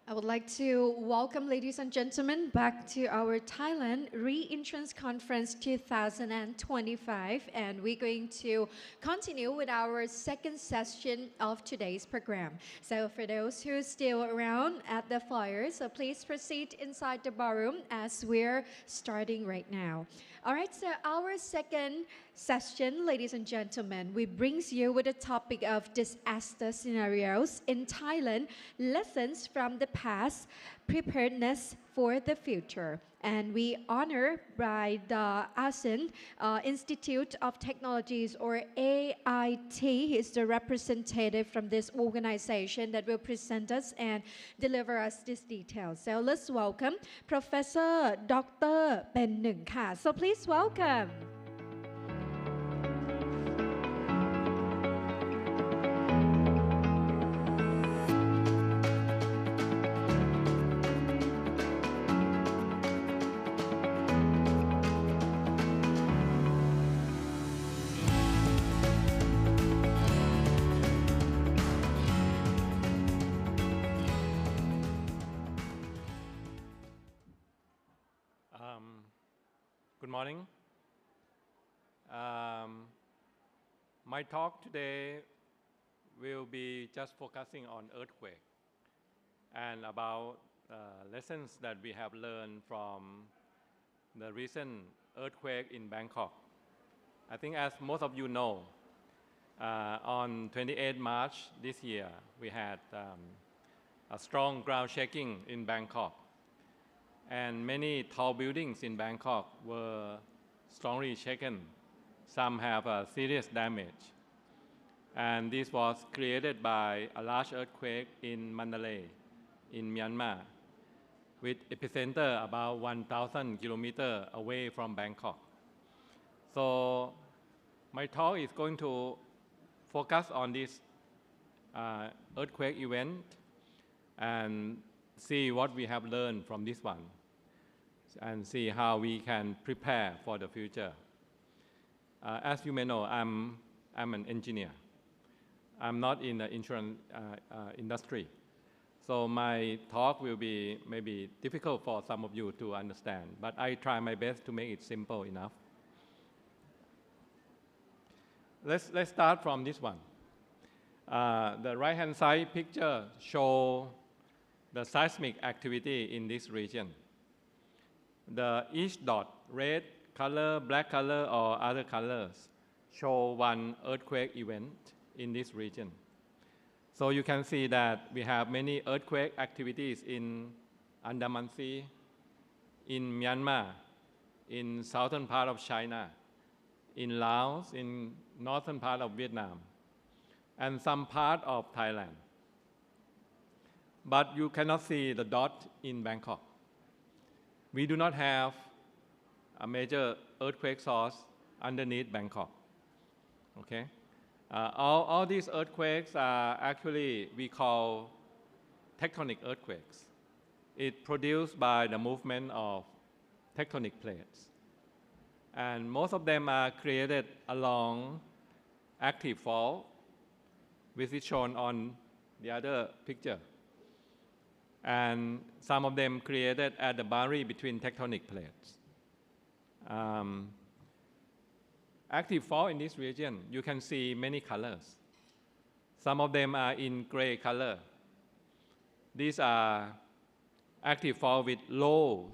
I would like to welcome ladies and gentlemen back to our Thailand Reinsurance Conference 2025, and we're going to continue with our second session of today's program. So for those who are still around at the foyer, so please proceed inside the ballroom as we're starting right now. All right, so our second session, ladies and gentlemen, we brings you with a topic of disaster scenarios in Thailand, lessons from the past, preparedness for the future. And we honor by the ASEAN Institute of Technologies, or AIT. He's the representative from this organization that will present us and deliver us these details. So let's welcome Professor Dr. Ben Nung Ka. So please welcome. Good morning. My talk today will be just focusing on earthquake and about lessons that we have learned from the recent earthquake in Bangkok. I think as most of you know, on 28 March this year, we had a strong ground shaking in Bangkok. And many tall buildings in Bangkok were strongly shaken. Some have serious damage. And this was created by a large earthquake in Mandalay, in Myanmar, with epicenter about 1,000 kilometers away from Bangkok. So my talk is going to focus on this earthquake event and see what we have learned from this one and see how we can prepare for the future. As you may know, I'm an engineer. I'm not in the insurance industry. So my talk will be maybe difficult for some of you to understand, but I try my best to make it simple enough. Let's start from this one. The right-hand side picture shows the seismic activity in this region. Each dot, red color, black color, or other colors, show one earthquake event in this region. So you can see that we have many earthquake activities in Andaman Sea, in Myanmar, in southern part of China, in Laos, in northern part of Vietnam, and some part of Thailand. But you cannot see the dot in Bangkok. We do not have a major earthquake source underneath Bangkok. Okay? All these earthquakes are actually, we call tectonic earthquakes. It's produced by the movement of tectonic plates. And most of them are created along active fault, which is shown on the other picture. And some of them created at the boundary between tectonic plates. Active fault in this region, you can see many colors. Some of them are in gray color. These are active fault with low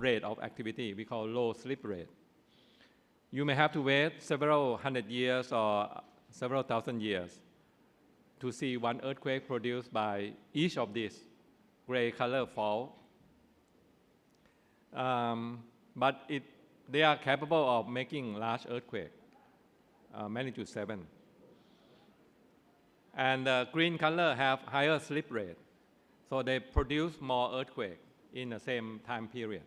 rate of activity, we call low slip rate. You may have to wait several hundred years or several thousand years to see one earthquake produced by each of these gray color fault. But they are capable of making large earthquake, magnitude 7. And the green color have higher slip rate, so they produce more earthquake in the same time period.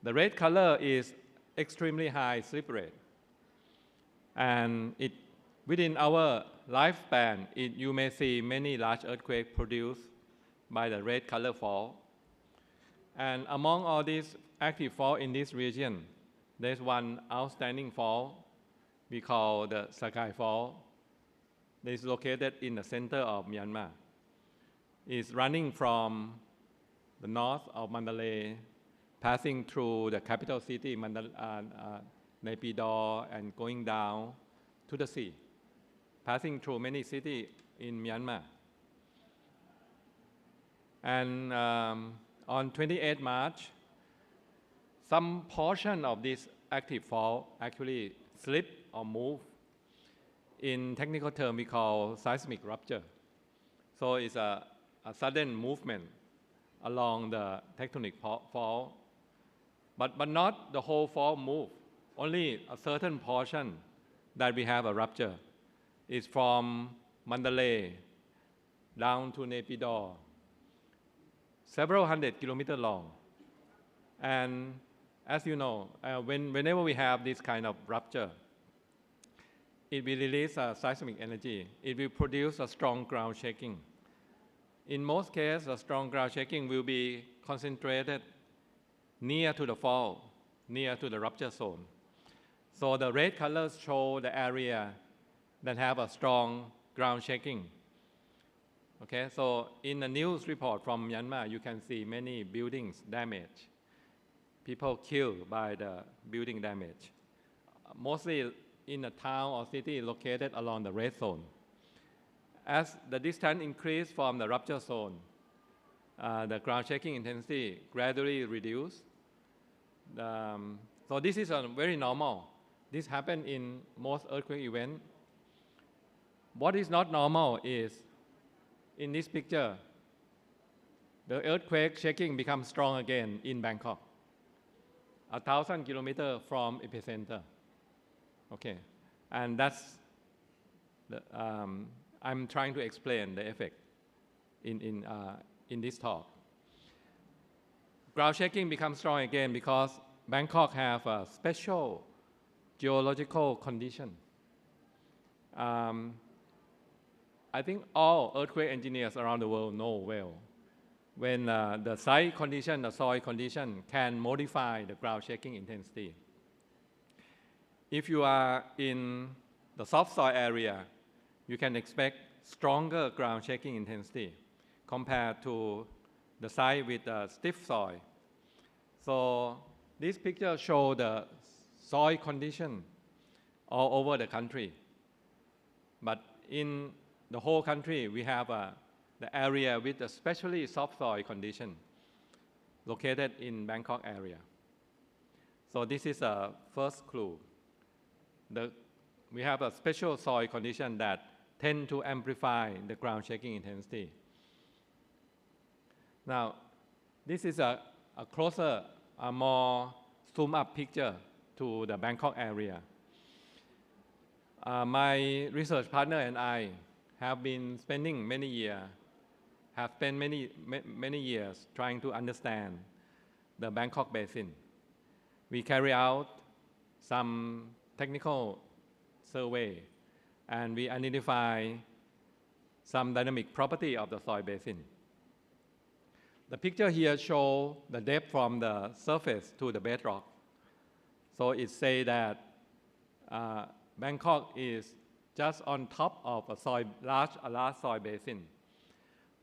The red color is extremely high slip rate. And within our lifespan, you may see many large earthquakes produced by the red color fault. And among all these active fault in this region, there's one outstanding fault we call the Sakai Fault. It is located in the center of Myanmar. is running from the north of Mandalay, passing through the capital city, Naypyidaw, and going down to the sea, passing through many cities in Myanmar. And on 28 March, some portion of this active fault actually slipped or moved. In technical term, we call seismic rupture. So it's a sudden movement along the tectonic fault, but not the whole fault move. Only a certain portion that we have a rupture is from Mandalay down to Naypyidaw, several hundred kilometers long. And as you know, whenever we have this kind of rupture, it will release seismic energy. It will produce a strong ground shaking. In most cases, a strong ground shaking will be concentrated near to the fault, near to the rupture zone. So the red colors show the area that have a strong ground shaking. Okay, so in the news report from Myanmar, you can see many buildings damaged, people killed by the building damage, mostly in a town or city located along the red zone. As the distance increased from the rupture zone, the ground shaking intensity gradually reduced. So this is very normal. This happens in most earthquake events. What is not normal is, in this picture, the earthquake shaking becomes strong again in Bangkok, 1,000 kilometers from epicenter. Okay, and that's I'm trying to explain the effect in this talk. Ground shaking becomes strong again because Bangkok have a special geological condition. I think all earthquake engineers around the world know well when the site condition, the soil condition can modify the ground shaking intensity. If you are in the soft soil area, you can expect stronger ground shaking intensity compared to the site with stiff soil. So this picture shows the soil condition all over the country. But in the whole country, we have the area with especially soft soil condition located in Bangkok area. So this is a first clue. We have a special soil condition that tend to amplify the ground shaking intensity. Now, this is a closer, a more zoom up picture to the Bangkok area. My research partner and I have been spending many years trying to understand the Bangkok Basin. We carry out some technical survey and we identify some dynamic property of the soil basin. The picture here shows the depth from the surface to the bedrock. So it says that Bangkok is just on top of a large soil basin.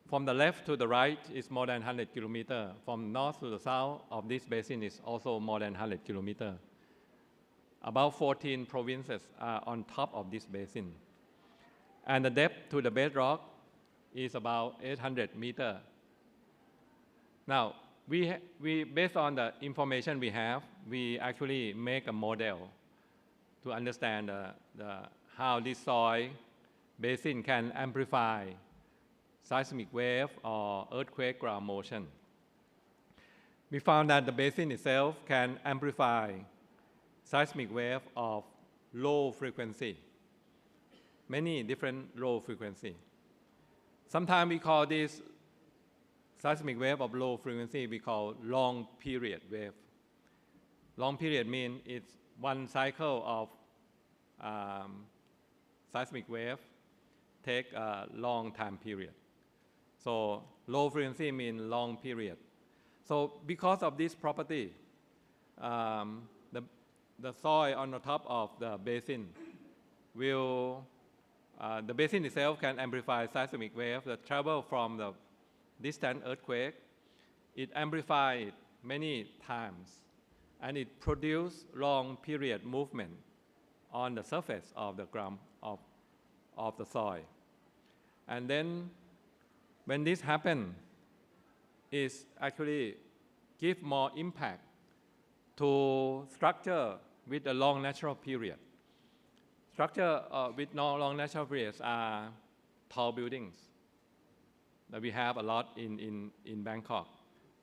From the left to the right is more than 100 kilometers. From north to the south of this basin is also more than 100 kilometers. About 14 provinces are on top of this basin. And the depth to the bedrock is about 800 meters. Now, based on the information we have, we actually make a model to understand how this soil basin can amplify seismic wave or earthquake ground motion. We found that the basin itself can amplify seismic wave of low frequency, many different low frequency. Sometimes we call this seismic wave of low frequency, we call long period wave. Long period means it's one cycle of seismic wave take a long time period. So low frequency means long period. So because of this property, the soil on the top of the basin the basin itself can amplify seismic wave that travel from the distant earthquake, it amplified many times, and it produced long period movement on the surface of the ground of the soil. And then when this happens, it actually give more impact to structure with a long natural period. Structure with long natural periods are tall buildings that we have a lot in Bangkok.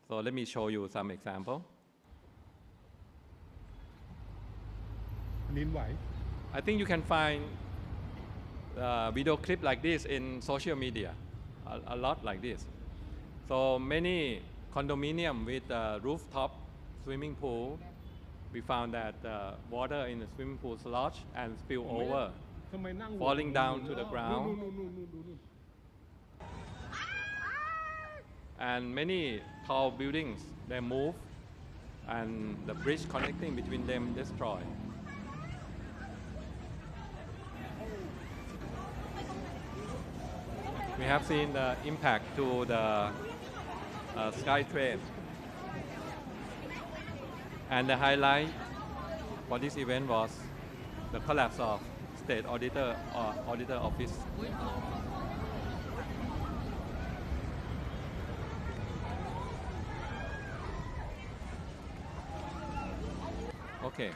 So let me show you some example. ดินไหว I think you can find video clip like this in social media, a lot like this. So many condominium with rooftop swimming pool, we found that water in the swimming pool sludge and spill over, ทำไมนั่ง falling down to the ground. นู่น And many tall buildings, they move, and the bridge connecting between them destroyed. We have seen the impact to the SkyTrain. And the highlight for this event was the collapse of State Auditor Office. Okay.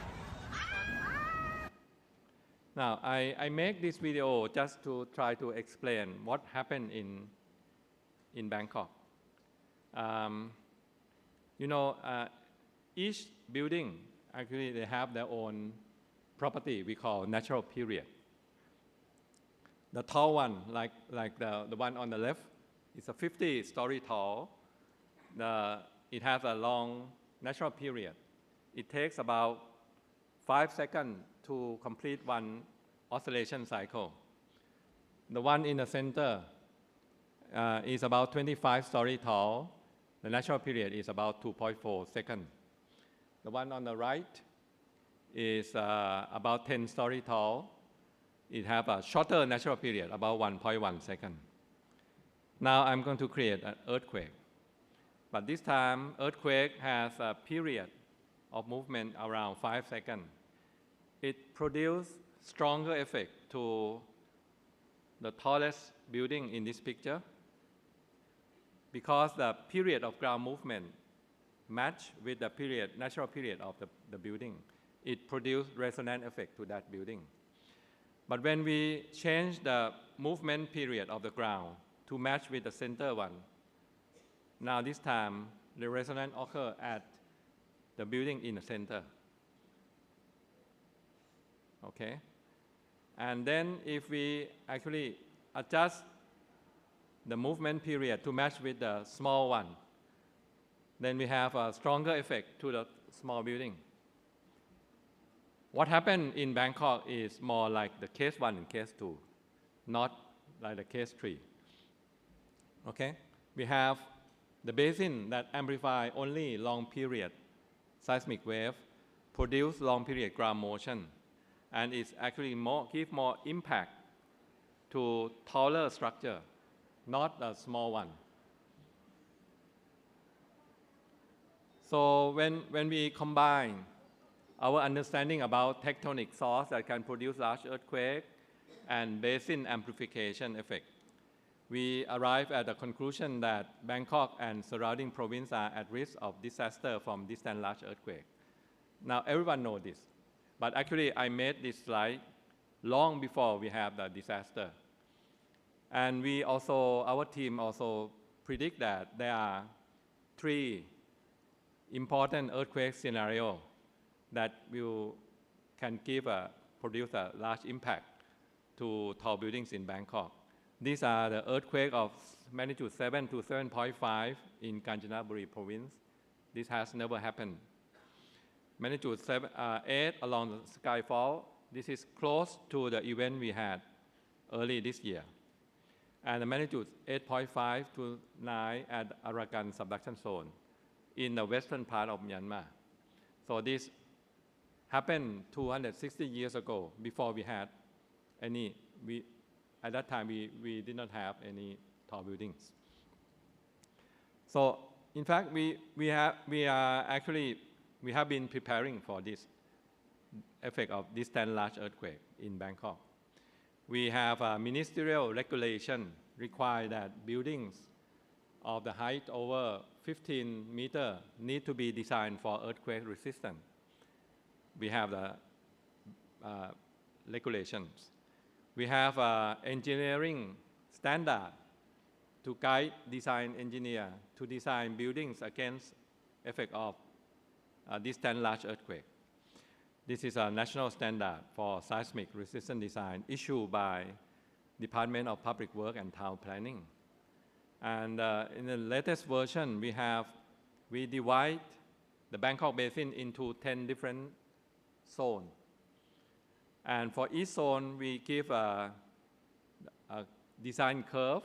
Now, I make this video just to try to explain what happened in Bangkok. Each building, actually, they have their own property we call natural period. The tall one, like the one on the left, is a 50-story tall. It has a long natural period. It takes about 5 seconds to complete one oscillation cycle. The one in the center is about 25-story tall. The natural period is about 2.4 seconds. The one on the right is about 10-story tall. It has a shorter natural period, about 1.1 seconds. Now I'm going to create an earthquake. But this time, earthquake has a period of movement around 5 seconds. It produces stronger effect to the tallest building in this picture because the period of ground movement match with the natural period of the building. It produced resonant effect to that building. But when we change the movement period of the ground to match with the center one, now this time the resonance occur at the building in the center. Okay? And then if we actually adjust the movement period to match with the small one, then we have a stronger effect to the small building. What happened in Bangkok is more like the case 1 and case 2, not like the case 3. Okay? We have the basin that amplify only long period seismic wave, produce long period ground motion, and it's actually give more impact to taller structure, not a small one. So when we combine our understanding about tectonic source that can produce large earthquake and basin amplification effect, we arrive at the conclusion that Bangkok and surrounding province are at risk of disaster from distant large earthquake. Now everyone knows this, but actually I made this slide long before we have the disaster. And our team also predict that there are 3 important earthquake scenarios that can produce a large impact to tall buildings in Bangkok. These are the earthquake of magnitude 7 to 7.5 in Kanchanaburi province. This has never happened. Magnitude 8 along the Skyfall. This is close to the event we had early this year. And the magnitude 8.5 to 9 at Arakan subduction zone in the western part of Myanmar. So this happened 260 years ago before we had at that time we did not have any tall buildings. So in fact, we have been preparing for this effect of this 10 large earthquake in Bangkok. We have a ministerial regulation require that buildings of the height over 15 meters need to be designed for earthquake resistance. We have the regulations. We have engineering standard to guide design engineer to design buildings against effect of this 10 large earthquake. This is a national standard for seismic resistant design issued by Department of Public Work and Town Planning. And in the latest version, we divide the Bangkok Basin into 10 different zones. And for each zone, we give a design curve.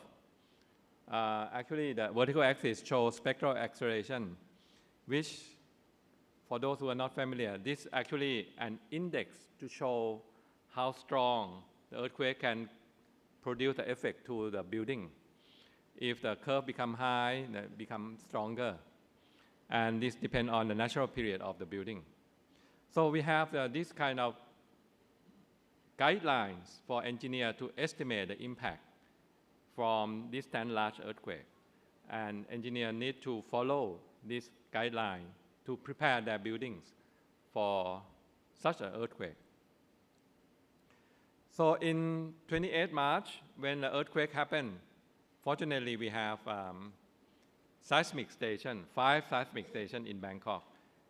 Actually, the vertical axis shows spectral acceleration, which, for those who are not familiar, this is actually an index to show how strong the earthquake can produce the effect to the building. If the curve becomes high, it becomes stronger. And this depends on the natural period of the building. So we have this kind of guidelines for engineers to estimate the impact from this 10 large earthquake. And engineers need to follow this guideline to prepare their buildings for such an earthquake. So in 28 March, when the earthquake happened, fortunately we have seismic station, 5 seismic stations in Bangkok,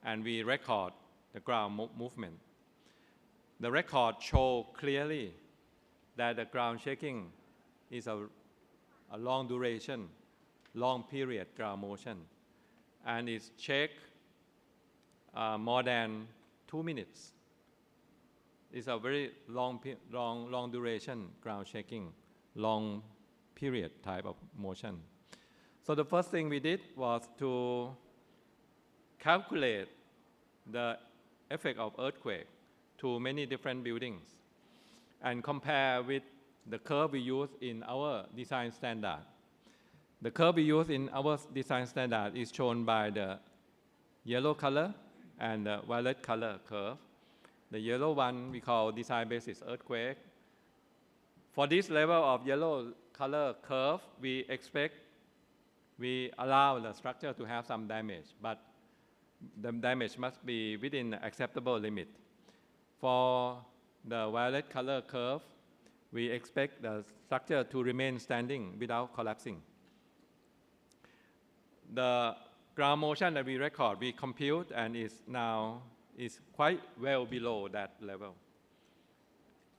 and we record the ground movement. The record show clearly that the ground shaking is a long duration, long period ground motion, and it's shake more than 2 minutes. It's a very long duration ground shaking, long period type of motion. So the first thing we did was to calculate the effect of earthquake to many different buildings and compare with the curve we use in our design standard. The curve we use in our design standard is shown by the yellow color and the violet color curve. The yellow one we call design basis earthquake. For this level of yellow color curve, we allow the structure to have some damage, but the damage must be within an acceptable limit. For the violet color curve, we expect the structure to remain standing without collapsing. The ground motion that we record, we compute, and is quite well below that level,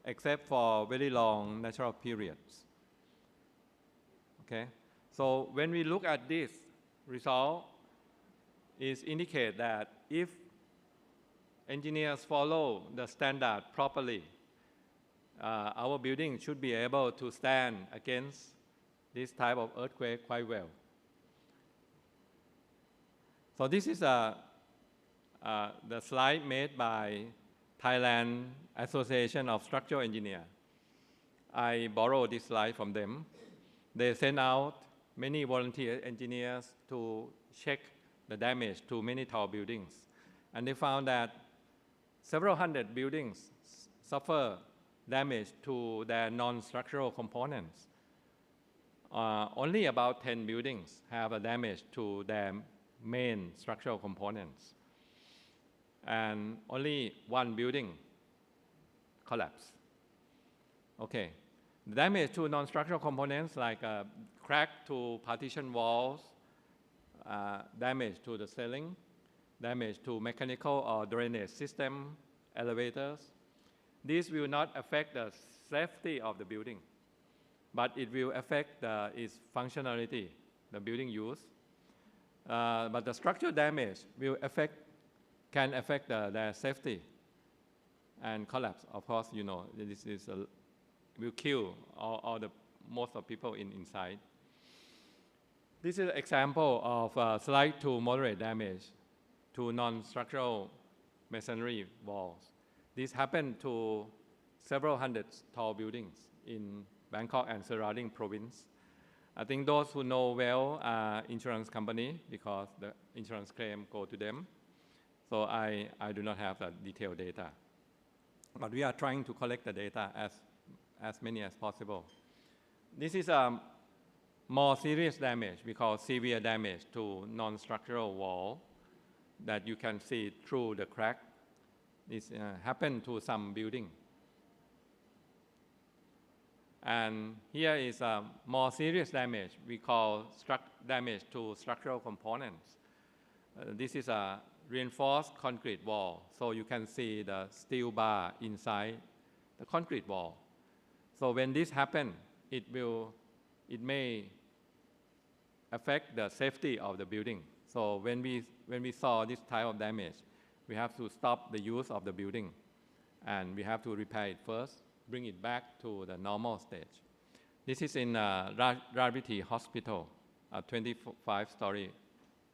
except for very long natural periods. Okay, so when we look at this result, it indicates that if engineers follow the standard properly, our building should be able to stand against this type of earthquake quite well. So this is the slide made by Thailand Association of Structural Engineers. I borrowed this slide from them. They sent out many volunteer engineers to check the damage to many tall buildings. And they found that several hundred buildings suffer damage to their non-structural components. Only about 10 buildings have a damage to their main structural components. And only 1 building collapsed. Okay. The damage to non-structural components like crack to partition walls, damage to the ceiling, damage to mechanical or drainage system, elevators. This will not affect the safety of the building, but it will affect its functionality, the building use. But the structural damage can affect their safety and collapse. Of course, you know, this will kill most of people inside. This is an example of slight to moderate damage to non-structural masonry walls. This happened to several hundred tall buildings in Bangkok and surrounding province. I think those who know well are insurance company because the insurance claim go to them. So I do not have the detailed data. But we are trying to collect the data as many as possible. This is a more serious damage, we call severe damage to non-structural wall that you can see through the crack. This happened to some building. And here is a more serious damage we call damage to structural components. This is a reinforced concrete wall, so you can see the steel bar inside the concrete wall. So when this happens, it may affect the safety of the building. So when we saw this type of damage, we have to stop the use of the building, and we have to repair it first, bring it back to the normal stage. This is in Rajvithi Hospital, a 25-story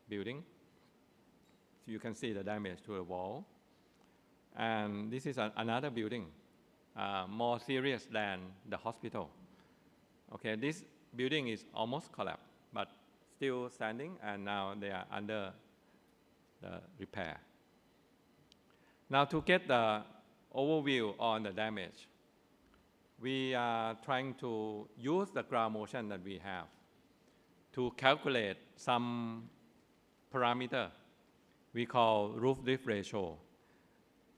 building. So you can see the damage to the wall. And this is another building, more serious than the hospital. Okay, this building is almost collapsed, but still standing, and now they are under the repair. Now to get the overview on the damage, we are trying to use the ground motion that we have to calculate some parameter we call roof drift ratio.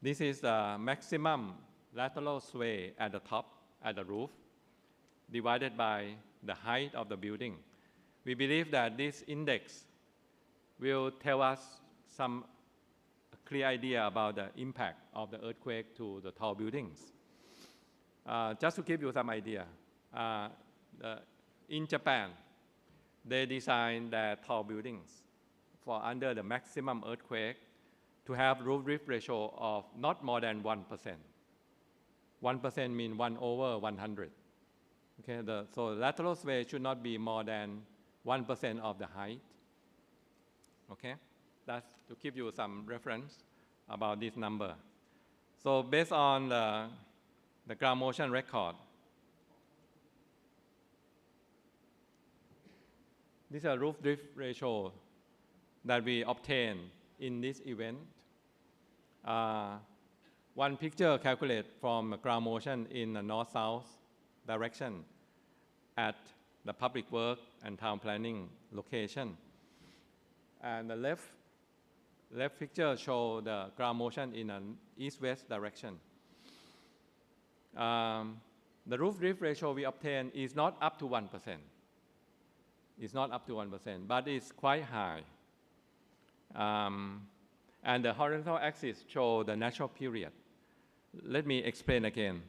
This is the maximum lateral sway at the top, at the roof, divided by the height of the building. We believe that this index will tell us some clear idea about the impact of the earthquake to the tall buildings. Just to give you some idea, in Japan, they designed their tall buildings for under the maximum earthquake to have roof drift ratio of not more than 1%. 1% means 1 over 100. Okay, so lateral sway should not be more than 1% of the height. Okay, that's to give you some reference about this number. So based on the ground motion record, this is a roof drift ratio that we obtained in this event. One picture calculated from ground motion in the north-south direction at the public work and town planning location. And the left picture shows the ground motion in an east-west direction. The roof drift ratio we obtained is not up to 1%. It's not up to 1%, but it's quite high. And the horizontal axis shows the natural period. Let me explain again.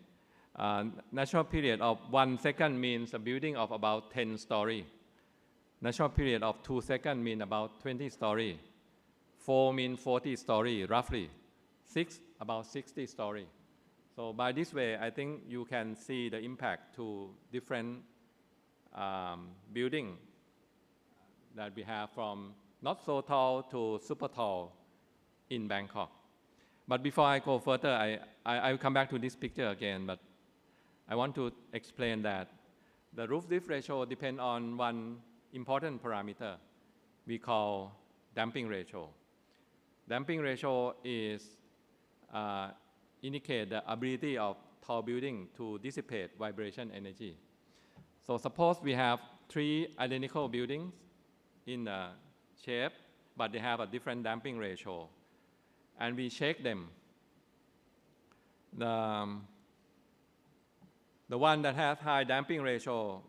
Natural period of 1 second means a building of about 10 stories. Natural period of 2 seconds means about 20 stories. 4 means 40 stories, roughly. 6, about 60 stories. So by this way, I think you can see the impact to different buildings that we have from not so tall to super tall in Bangkok. But before I go further, I will come back to this picture again, but I want to explain that the roof drift ratio depends on one important parameter we call damping ratio. Damping ratio is indicate the ability of tall building to dissipate vibration energy. So suppose we have 3 identical buildings in a shape, but they have a different damping ratio, and we shake them. The one that has high damping ratio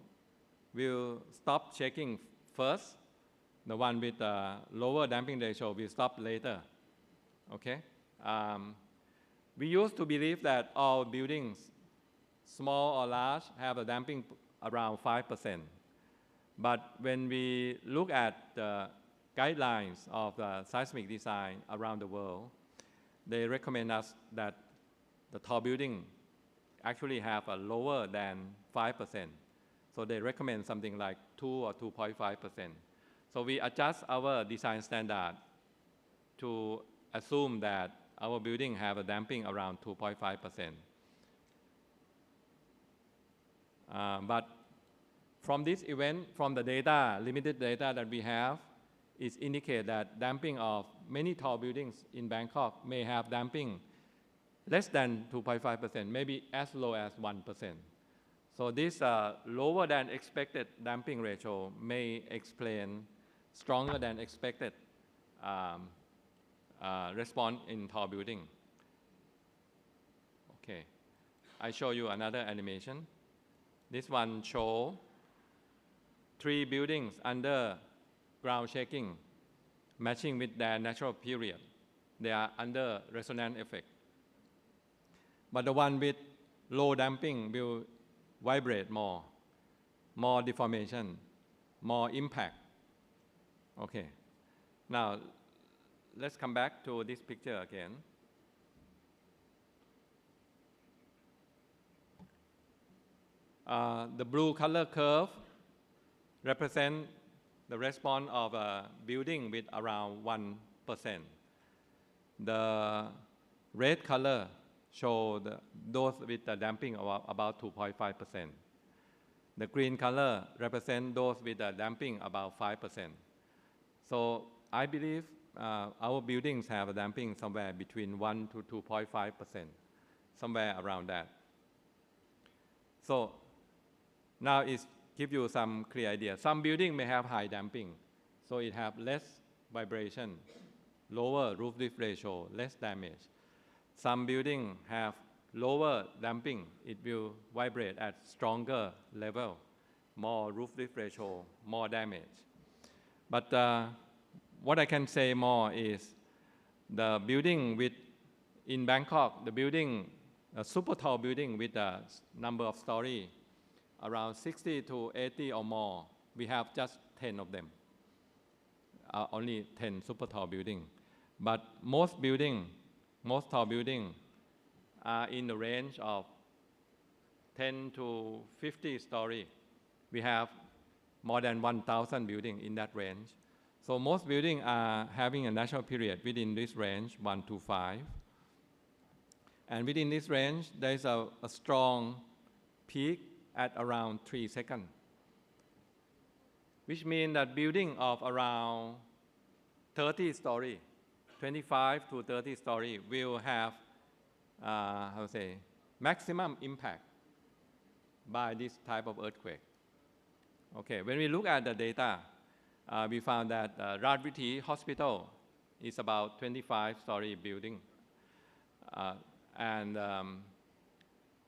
will stop shaking first. The one with lower damping ratio will stop later. Okay? We used to believe that all buildings, small or large, have a damping around 5%. But when we look at the guidelines of the seismic design around the world, they recommend us that the tall building actually have a lower than 5%. So they recommend something like 2 or 2.5%. So we adjust our design standard to assume that our building have a damping around 2.5%. But From this event, from the data, limited data that we have, it indicates that damping of many tall buildings in Bangkok may have damping less than 2.5%, maybe as low as 1%. So this lower than expected damping ratio may explain stronger than expected response in tall building. Okay, I show you another animation. This one show 3 buildings under ground shaking, matching with their natural period. They are under resonance effect. But the one with low damping will vibrate more deformation, more impact. Okay, now let's come back to this picture again. The blue color curve represent the response of a building with around 1%. The red color show those with the damping of about 2.5%. The green color represent those with the damping about 5%. So I believe our buildings have a damping somewhere between 1 to 2.5%, somewhere around that. So now it gives you some clear idea. Some building may have high damping, so it have less vibration, lower roof lift ratio, less damage. Some building have lower damping, it will vibrate at stronger level, more roof lift ratio, more damage. But what I can say more is the building in Bangkok, the building, a super tall building with a number of stories, around 60 to 80 or more, we have just 10 of them, only 10 super tall buildings. But most tall buildings are in the range of 10 to 50 stories. We have more than 1,000 buildings in that range. So most buildings are having a natural period within this range, 1 to 5. And within this range, there is a strong peak at around 3 seconds, which means that building of around 30 stories, 25 to 30 stories will have, maximum impact by this type of earthquake. Okay, when we look at the data, we found that Rajvithi Hospital is about 25-story building.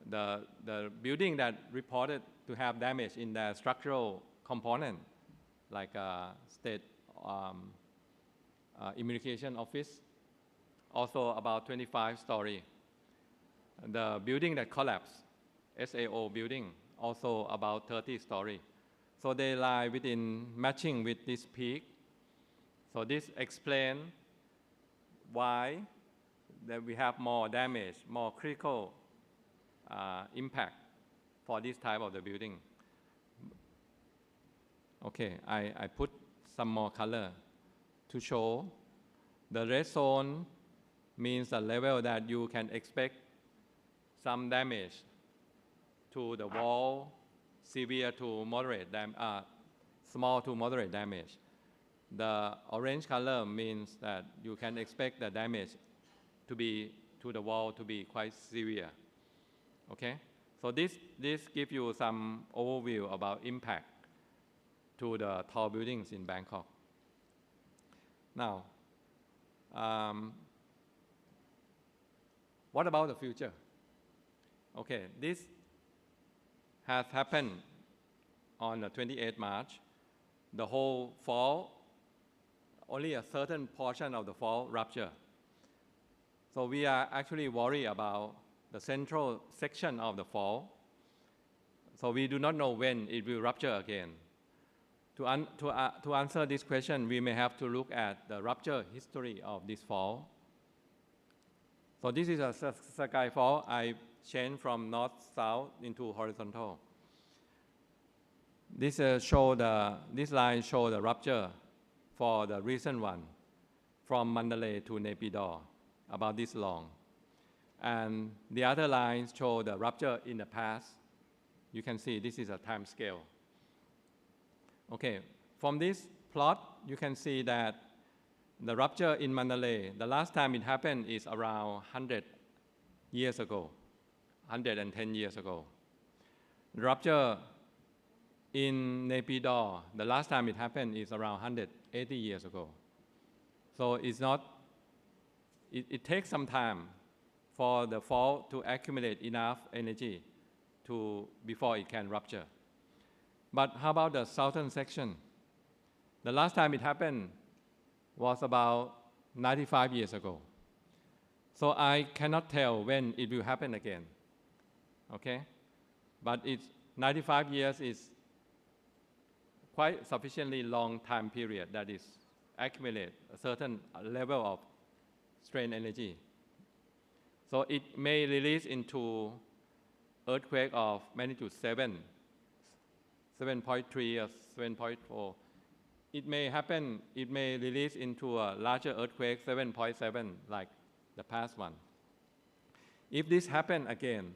The building that reported to have damage in the structural component, like state immunication office, also about 25 story. The building that collapsed, SAO building, also about 30 story. So they lie within matching with this peak. So this explains why that we have more damage, more critical impact for this type of the building. Okay, I put some more color to show. The red zone means the level that you can expect some damage to the wall, severe to moderate small to moderate damage. The orange color means that you can expect the damage to the wall to be quite severe. Okay, so this gives you some overview about impact to the tall buildings in Bangkok. Now, what about the future? Okay, this has happened on the 28th March. The whole fall, only a certain portion of the fall rupture. So we are actually worried about the central section of the fall. So we do not know when it will rupture again. To answer this question, we may have to look at the rupture history of this fall. So this is a sky fall. I changed from north-south into horizontal. This line shows the rupture for the recent one from Mandalay to Naypyidaw, about this long. And the other lines show the rupture in the past. You can see this is a time scale. Okay, from this plot, you can see that the rupture in Mandalay, the last time it happened is around 100 years ago, 110 years ago. The rupture in Naypyidaw, the last time it happened is around 180 years ago. So it's not, it takes some time for the fault to accumulate enough energy before it can rupture. But how about the southern section? The last time it happened was about 95 years ago. So I cannot tell when it will happen again, okay? But 95 years is quite sufficiently long time period that is accumulate a certain level of strain energy. So it may release into earthquake of magnitude 7, 7.3 or 7.4. It may happen, it may release into a larger earthquake, 7.7, like the past one. If this happen again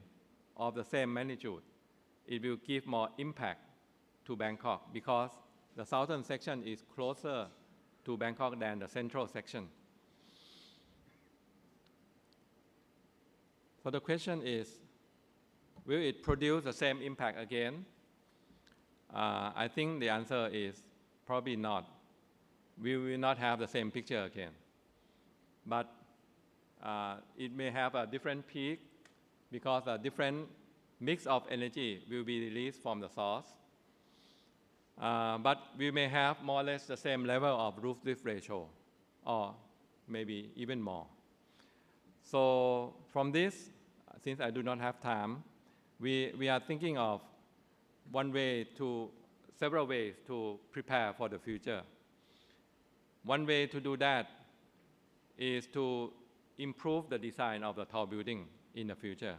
of the same magnitude, it will give more impact to Bangkok because the southern section is closer to Bangkok than the central section. So the question is, will it produce the same impact again? I think the answer is probably not. We will not have the same picture again. But it may have a different peak because a different mix of energy will be released from the source. But we may have more or less the same level of roof drift ratio, or maybe even more. So from this, since I do not have time, we are thinking of several ways to prepare for the future. One way to do that is to improve the design of the tall building in the future.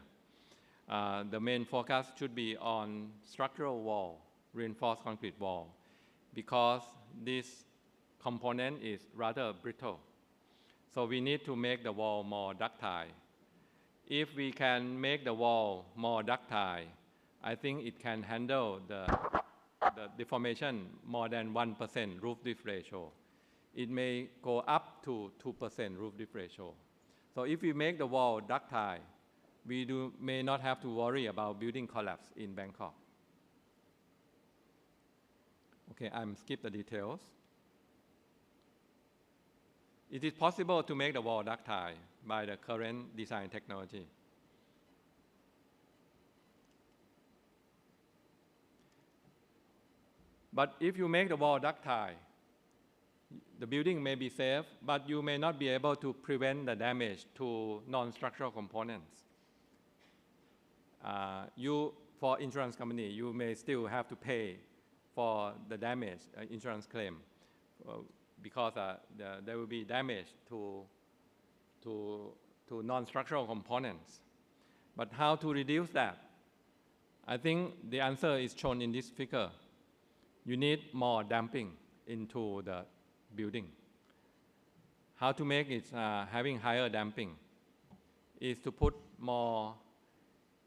The main focus should be on structural wall, reinforced concrete wall, because this component is rather brittle. So we need to make the wall more ductile. If we can make the wall more ductile, I think it can handle the deformation more than 1% roof drift ratio. It may go up to 2% roof drift ratio. So if we make the wall ductile, we may not have to worry about building collapse in Bangkok. Okay, I'm skip the details. It is possible to make the wall ductile by the current design technology. But if you make the wall ductile, the building may be safe, but you may not be able to prevent the damage to non-structural components. For insurance company, you may still have to pay for the damage insurance claim because there will be damage to non-structural components. But how to reduce that? I think the answer is shown in this figure. You need more damping into the building. How to make it having higher damping is to put more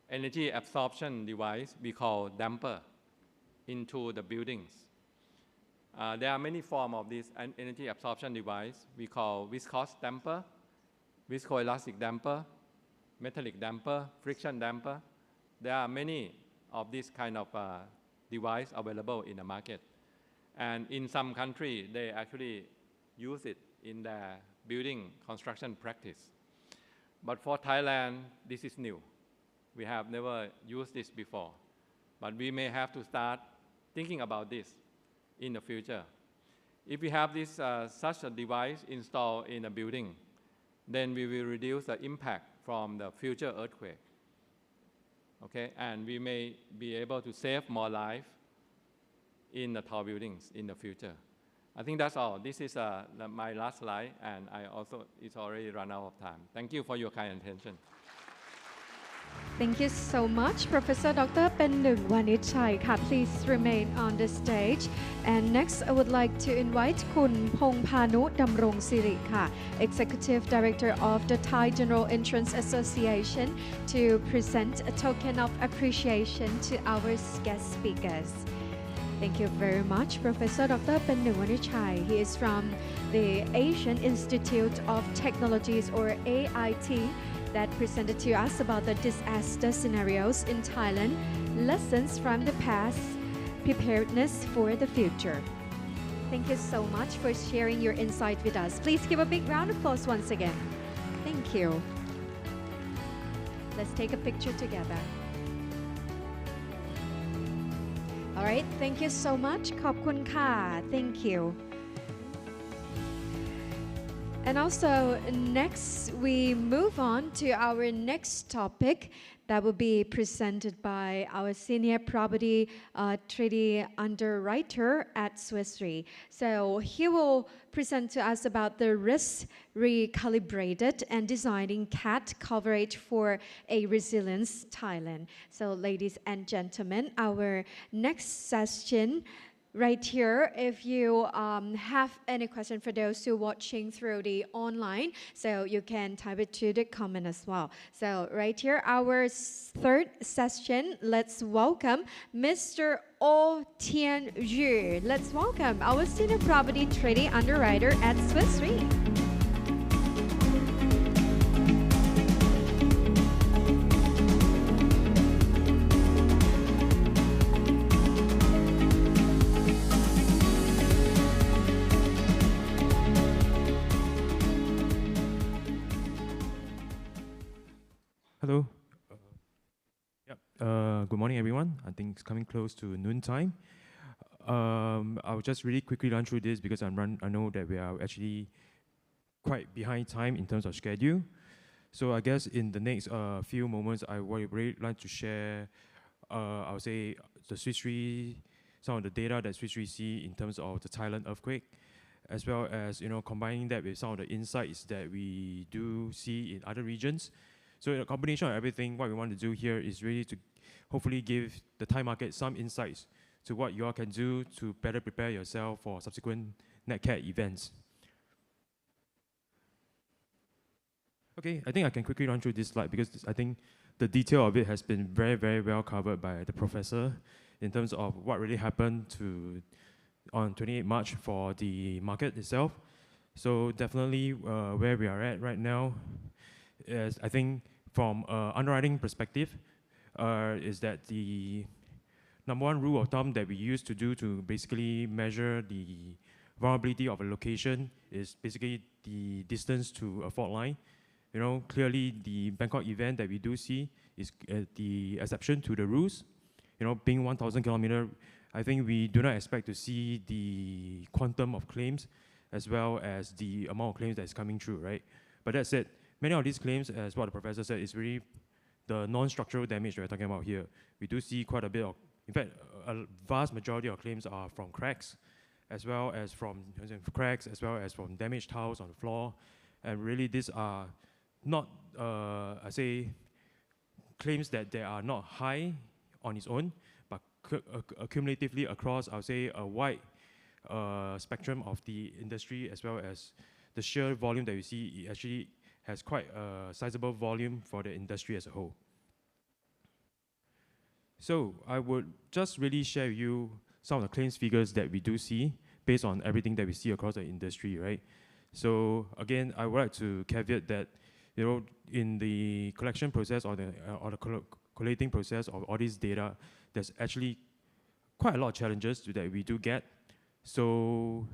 energy absorption device we call damper into the buildings. There are many forms of this energy absorption device we call viscous damper, viscoelastic damper, metallic damper, friction damper. There are many of this kind of device available in the market. And in some countries, they actually use it in their building construction practice. But for Thailand, this is new. We have never used this before. But we may have to start thinking about this in the future. If we have this, such a device installed in a building, then we will reduce the impact from the future earthquake. Okay? And we may be able to save more life in the tall buildings in the future. I think that's all. This is my last slide, and it's already run out of time. Thank you for your kind attention. Thank you so much, Professor Dr. Pennung Wanichai. Please remain on the stage. And next, I would like to invite Kun Pongpanu Damrong Siri, Executive Director of the Thai General Insurance Association, to present a token of appreciation to our guest speakers. Thank you very much, Professor Dr. Pennuwanichai. He is from the Asian Institute of Technologies, or AIT, that presented to us about the disaster scenarios in Thailand, lessons from the past, preparedness for the future. Thank you so much for sharing your insight with us. Please give a big round of applause once again. Thank you. Let's take a picture together. All right, thank you so much. ขอบคุณค่ะ Thank you. And also, next we move on to our next topic that will be presented by our senior property treaty underwriter at Swiss Re. So he will present to us about the risk recalibrated and designing CAT coverage for a resilience Thailand. So ladies and gentlemen, our next session right here, if you have any question for those who are watching through the online, so you can type it to the comment as well. So right here, our third session, let's welcome Mr. Oh Tian Yu. Let's welcome our senior property treaty underwriter at Swiss Re. Hello. Good morning, everyone. I think it's coming close to noon time. I'll just really quickly run through this because I know that we are actually quite behind time in terms of schedule. So I guess in the next few moments, I would really like to share, I would say, the Swiss Re, some of the data that Swiss Re see in terms of the Thailand earthquake, as well as combining that with some of the insights that we do see in other regions. So a combination of everything, what we want to do here is really to hopefully give the Thai market some insights to what you all can do to better prepare yourself for subsequent NatCat events. Okay, I think I can quickly run through this slide because I think the detail of it has been very, very well covered by the professor in terms of what really happened on 28 March for the market itself. So definitely where we are at right now is, I think, from underwriting perspective, is that the number one rule of thumb that we used to do to basically measure the vulnerability of a location is basically the distance to a fault line. Clearly the Bangkok event that we do see is the exception to the rules. Being 1,000 kilometers, I think we do not expect to see the quantum of claims as well as the amount of claims that is coming through, right? But that said, many of these claims, as what the professor said, is really the non-structural damage that we're talking about here. We do see quite a bit of, in fact, a vast majority of claims are from cracks, as well as from damaged tiles on the floor. And really, these are not, I say, claims that they are not high on its own, but accumulatively across, I would say, a wide spectrum of the industry, as well as the sheer volume that you see, it actually has quite a sizable volume for the industry as a whole. So I would just really share with you some of the claims figures that we do see based on everything that we see across the industry, right? So again, I would like to caveat that, in the collection process or the collating process of all this data, there's actually quite a lot of challenges that we do get. So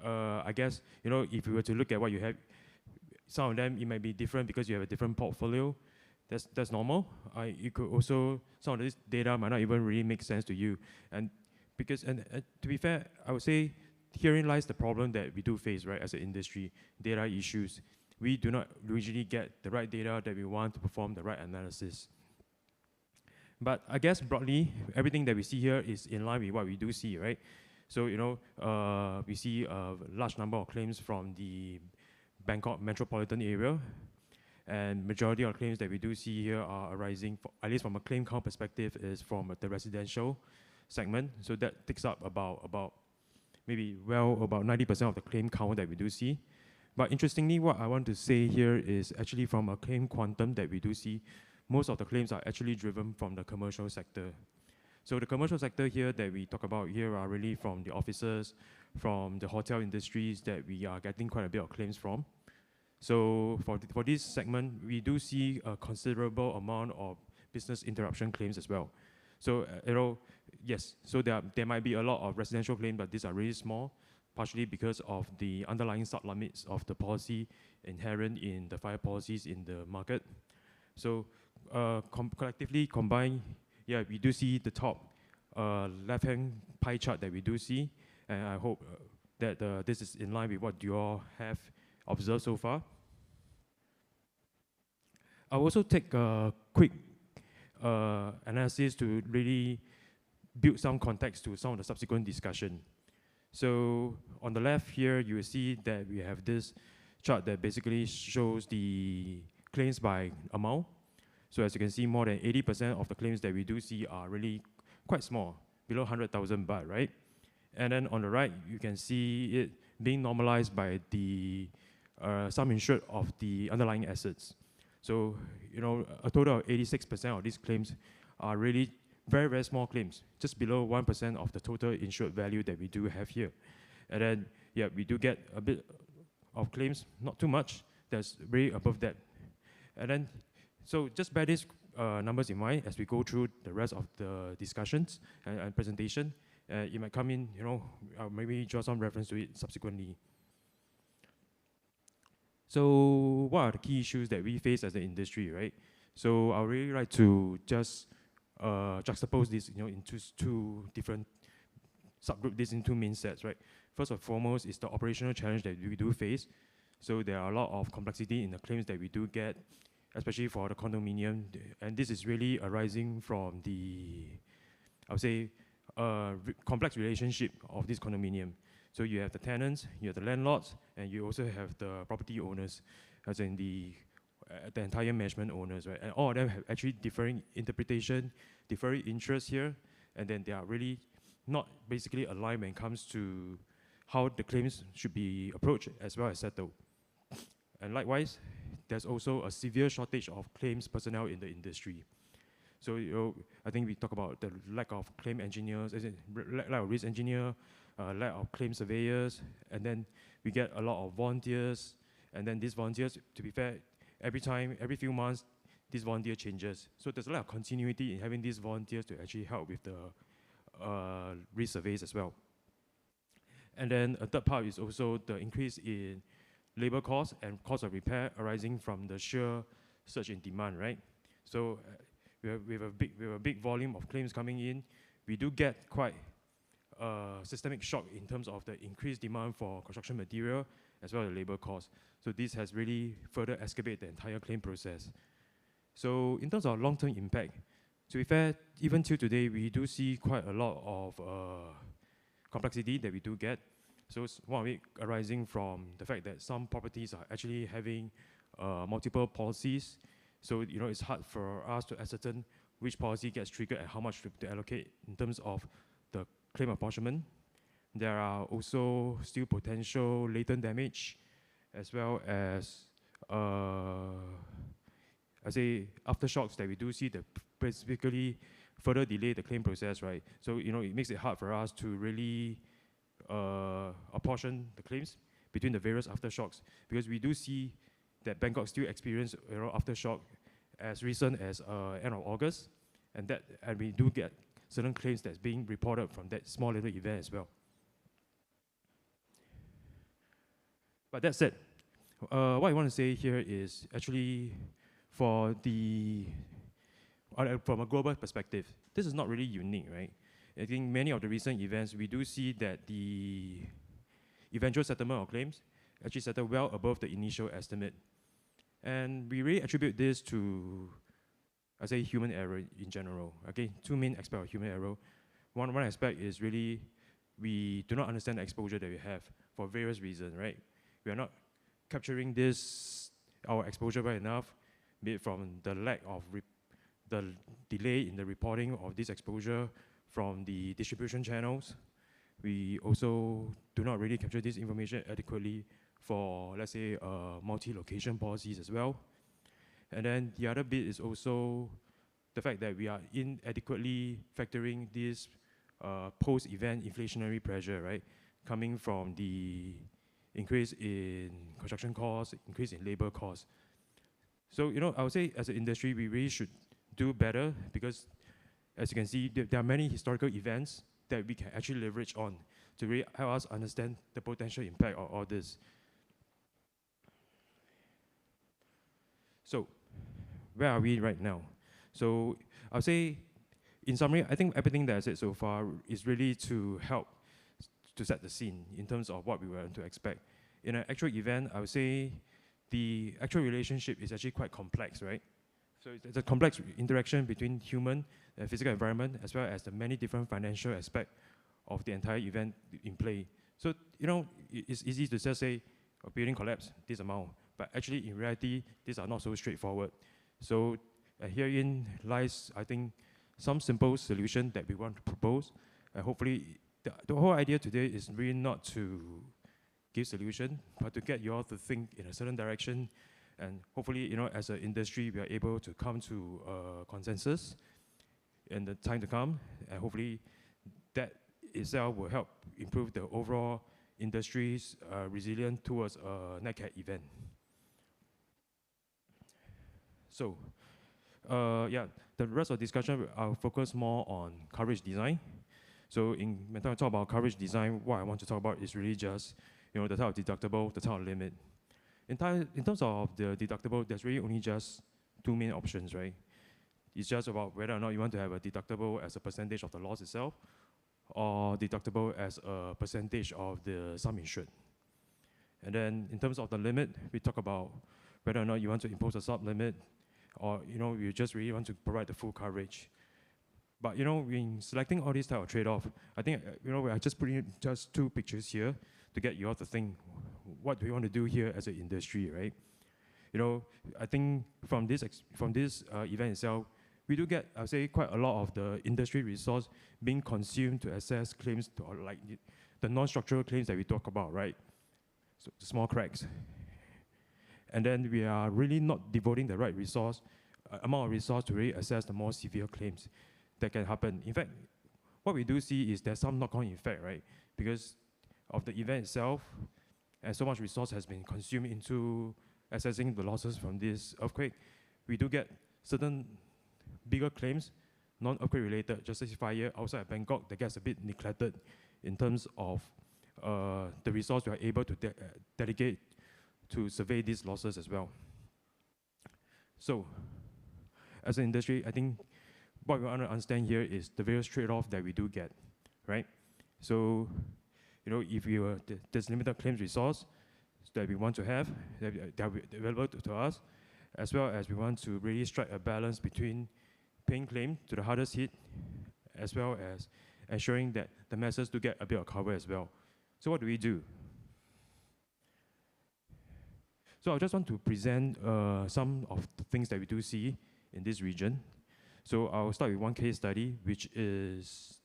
I guess, if we were to look at what you have, some of them, it might be different because you have a different portfolio. That's normal. You could also, some of this data might not even really make sense to you. And to be fair, I would say herein lies the problem that we do face, right, as an industry, data issues. We do not usually get the right data that we want to perform the right analysis. But I guess broadly, everything that we see here is in line with what we do see, right? So, we see a large number of claims from the Bangkok metropolitan area, and majority of claims that we do see here are arising, at least from a claim count perspective, is from the residential segment. So that takes up about maybe about 90% of the claim count that we do see. But interestingly, what I want to say here is actually from a claim quantum that we do see, most of the claims are actually driven from the commercial sector. So the commercial sector here that we talk about here are really from the offices, from the hotel industries that we are getting quite a bit of claims from. So for this segment, we do see a considerable amount of business interruption claims as well. So yes, so there might be a lot of residential claims, but these are really small, partially because of the underlying sub-limits of the policy inherent in the fire policies in the market. So collectively combined, yeah, we do see the top left-hand pie chart that we do see, and I hope that this is in line with what you all have observed so far. I'll also take a quick analysis to really build some context to some of the subsequent discussion. So on the left here, you will see that we have this chart that basically shows the claims by amount. So as you can see, more than 80% of the claims that we do see are really quite small, below 100,000 baht, right? And then on the right, you can see it being normalized by the sum insured of the underlying assets. So, a total of 86% of these claims are really very, very small claims, just below 1% of the total insured value that we do have here. And then, yeah, we do get a bit of claims, not too much, that's way above that. And then, so just bear these numbers in mind as we go through the rest of the discussions and presentation. You might come in, I'll maybe draw some reference to it subsequently. So what are the key issues that we face as an industry, right? So I would really like to just juxtapose this, into two different subgroup this into main sets, right? First and foremost is the operational challenge that we do face. So there are a lot of complexity in the claims that we do get, especially for the condominium, and this is really arising from the, I would say, complex relationship of this condominium. So you have the tenants, you have the landlords, and you also have the property owners, as in the entire management owners, right? And all of them have actually differing interpretation, differing interests here, and then they are really not basically aligned when it comes to how the claims should be approached as well as settled. And likewise, there's also a severe shortage of claims personnel in the industry. So I think we talk about the lack of claim engineers, lack of risk engineer, lack of claim surveyors, and then we get a lot of volunteers, and then these volunteers, to be fair, every few months, this volunteer changes. So there's a lot of continuity in having these volunteers to actually help with the risk surveys as well. And then a third part is also the increase in labor costs and cost of repair arising from the sheer surge in demand, right? So we have a big volume of claims coming in. We do get quite systemic shock in terms of the increased demand for construction material as well as labor costs. So this has really further exacerbated the entire claim process. So in terms of long-term impact, to be fair, even till today, we do see quite a lot of complexity that we do get. So one of it arising from the fact that some properties are actually having multiple policies. So it's hard for us to ascertain which policy gets triggered and how much to allocate in terms of the claim apportionment. There are also still potential latent damage, as well as I say aftershocks that we do see that specifically further delay the claim process, right? So it makes it hard for us to really apportion the claims between the various aftershocks, because we do see that Bangkok still experience aftershock as recent as end of August, and we do get certain claims that's being reported from that small little event as well. But that said, what I want to say here is actually from a global perspective, this is not really unique, right? I think many of the recent events, we do see that the eventual settlement of claims actually settle well above the initial estimate. And we really attribute this to, I say, human error in general. Okay, two main aspects of human error. One aspect is really we do not understand the exposure that we have for various reasons, right? We are not capturing our exposure well enough, be it from the lack of the delay in the reporting of this exposure from the distribution channels. We also do not really capture this information adequately for, let's say, multi-location policies as well. And then the other bit is also the fact that we are inadequately factoring this post-event inflationary pressure, right, coming from the increase in construction costs, increase in labor costs. So, I would say as an industry, we really should do better because, as you can see, there are many historical events that we can actually leverage on to really help us understand the potential impact of all this. So, where are we right now? So, I'll say, in summary, I think everything that I said so far is really to help to set the scene in terms of what we were to expect. In an actual event, I would say the actual relationship is actually quite complex, right? So it's a complex interaction between human and physical environment, as well as the many different financial aspects of the entire event in play. So, it's easy to just say, a building collapse, this amount. But actually, in reality, these are not so straightforward. So herein lies, I think, some simple solution that we want to propose. And hopefully, the whole idea today is really not to give solution, but to get you all to think in a certain direction. And hopefully, as an industry, we are able to come to a consensus in the time to come. And hopefully, that itself will help improve the overall industry's resilience towards a NatCat event. So, the rest of the discussion, I'll focus more on coverage design. So when I talk about coverage design, what I want to talk about is really just, the type of deductible, the type of limit. In terms of the deductible, there's really only just two main options, right? It's just about whether or not you want to have a deductible as a percentage of the loss itself, or deductible as a percentage of the sum insured. And then in terms of the limit, we talk about whether or not you want to impose a sub-limit, or you just really want to provide the full coverage. But in selecting all these type of trade-off, I think I just put in just two pictures here to get you all to think, what do we want to do here as an industry, right? I think from this event itself, we do get, I would say, quite a lot of the industry resource being consumed to assess claims, or like the non-structural claims that we talk about, right? So the small cracks. And then we are really not devoting the right amount of resource to really assess the more severe claims that can happen. In fact, what we do see is there's some knock-on effect, right? Because of the event itself, and so much resource has been consumed into assessing the losses from this earthquake, we do get certain bigger claims, non-earthquake related, just as fire outside of Bangkok, that gets a bit neglected in terms of the resource we are able to dedicate to survey these losses as well. So, as an industry, I think what we want to understand here is the various trade-offs that we do get, right? So, if there's limited claims resource that we want to have, that are available to us, as well as we want to really strike a balance between paying claim to the hardest hit, as well as ensuring that the masses do get a bit of cover as well. So what do we do? So I just want to present some of the things that we do see in this region. So I'll start with one case study, which is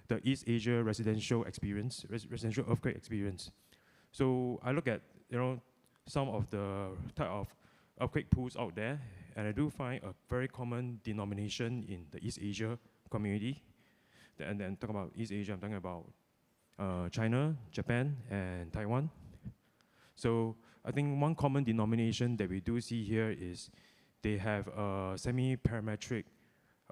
the East Asia residential earthquake experience. So I look at some of the type of earthquake pools out there, and I do find a very common denomination in the East Asia community. And then talking about East Asia, I'm talking about China, Japan, and Taiwan. So I think one common denomination that we do see here is they have a semi-parametric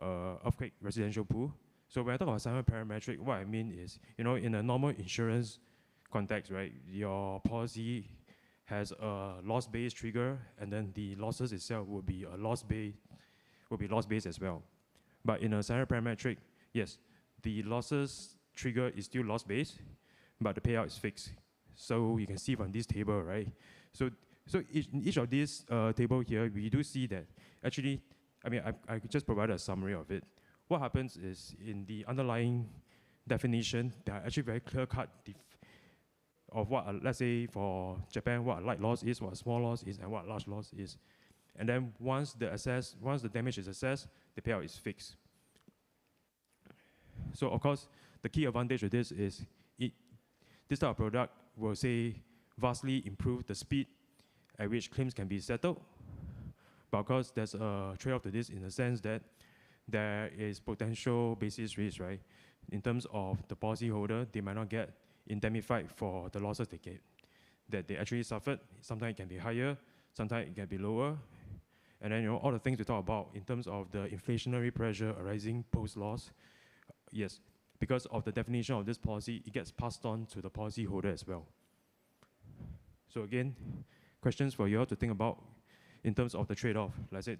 earthquake residential pool. So when I talk about semi-parametric, what I mean is, in a normal insurance context, right, your policy has a loss-based trigger, and then the losses itself will be loss-based as well. But in a semi-parametric, yes, the losses trigger is still loss-based, but the payout is fixed. So you can see from this table, right? So in each of these table here, we do see that actually, I just provided a summary of it. What happens is in the underlying definition, there are actually very clear-cut of what, let's say for Japan, what a light loss is, what a small loss is, and what a large loss is. And then once the damage is assessed, the payout is fixed. So of course, the key advantage of this is this type of product will say vastly improve the speed at which claims can be settled. But of course, there's a trade-off to this in the sense that there is potential basis risk, right? In terms of the policyholder, they might not get indemnified for the losses that they actually suffered. Sometimes it can be higher, sometimes it can be lower. And then, all the things we talk about in terms of the inflationary pressure arising post-loss, yes, because of the definition of this policy, it gets passed on to the policyholder as well. So again, questions for you all to think about in terms of the trade-off. Like I said,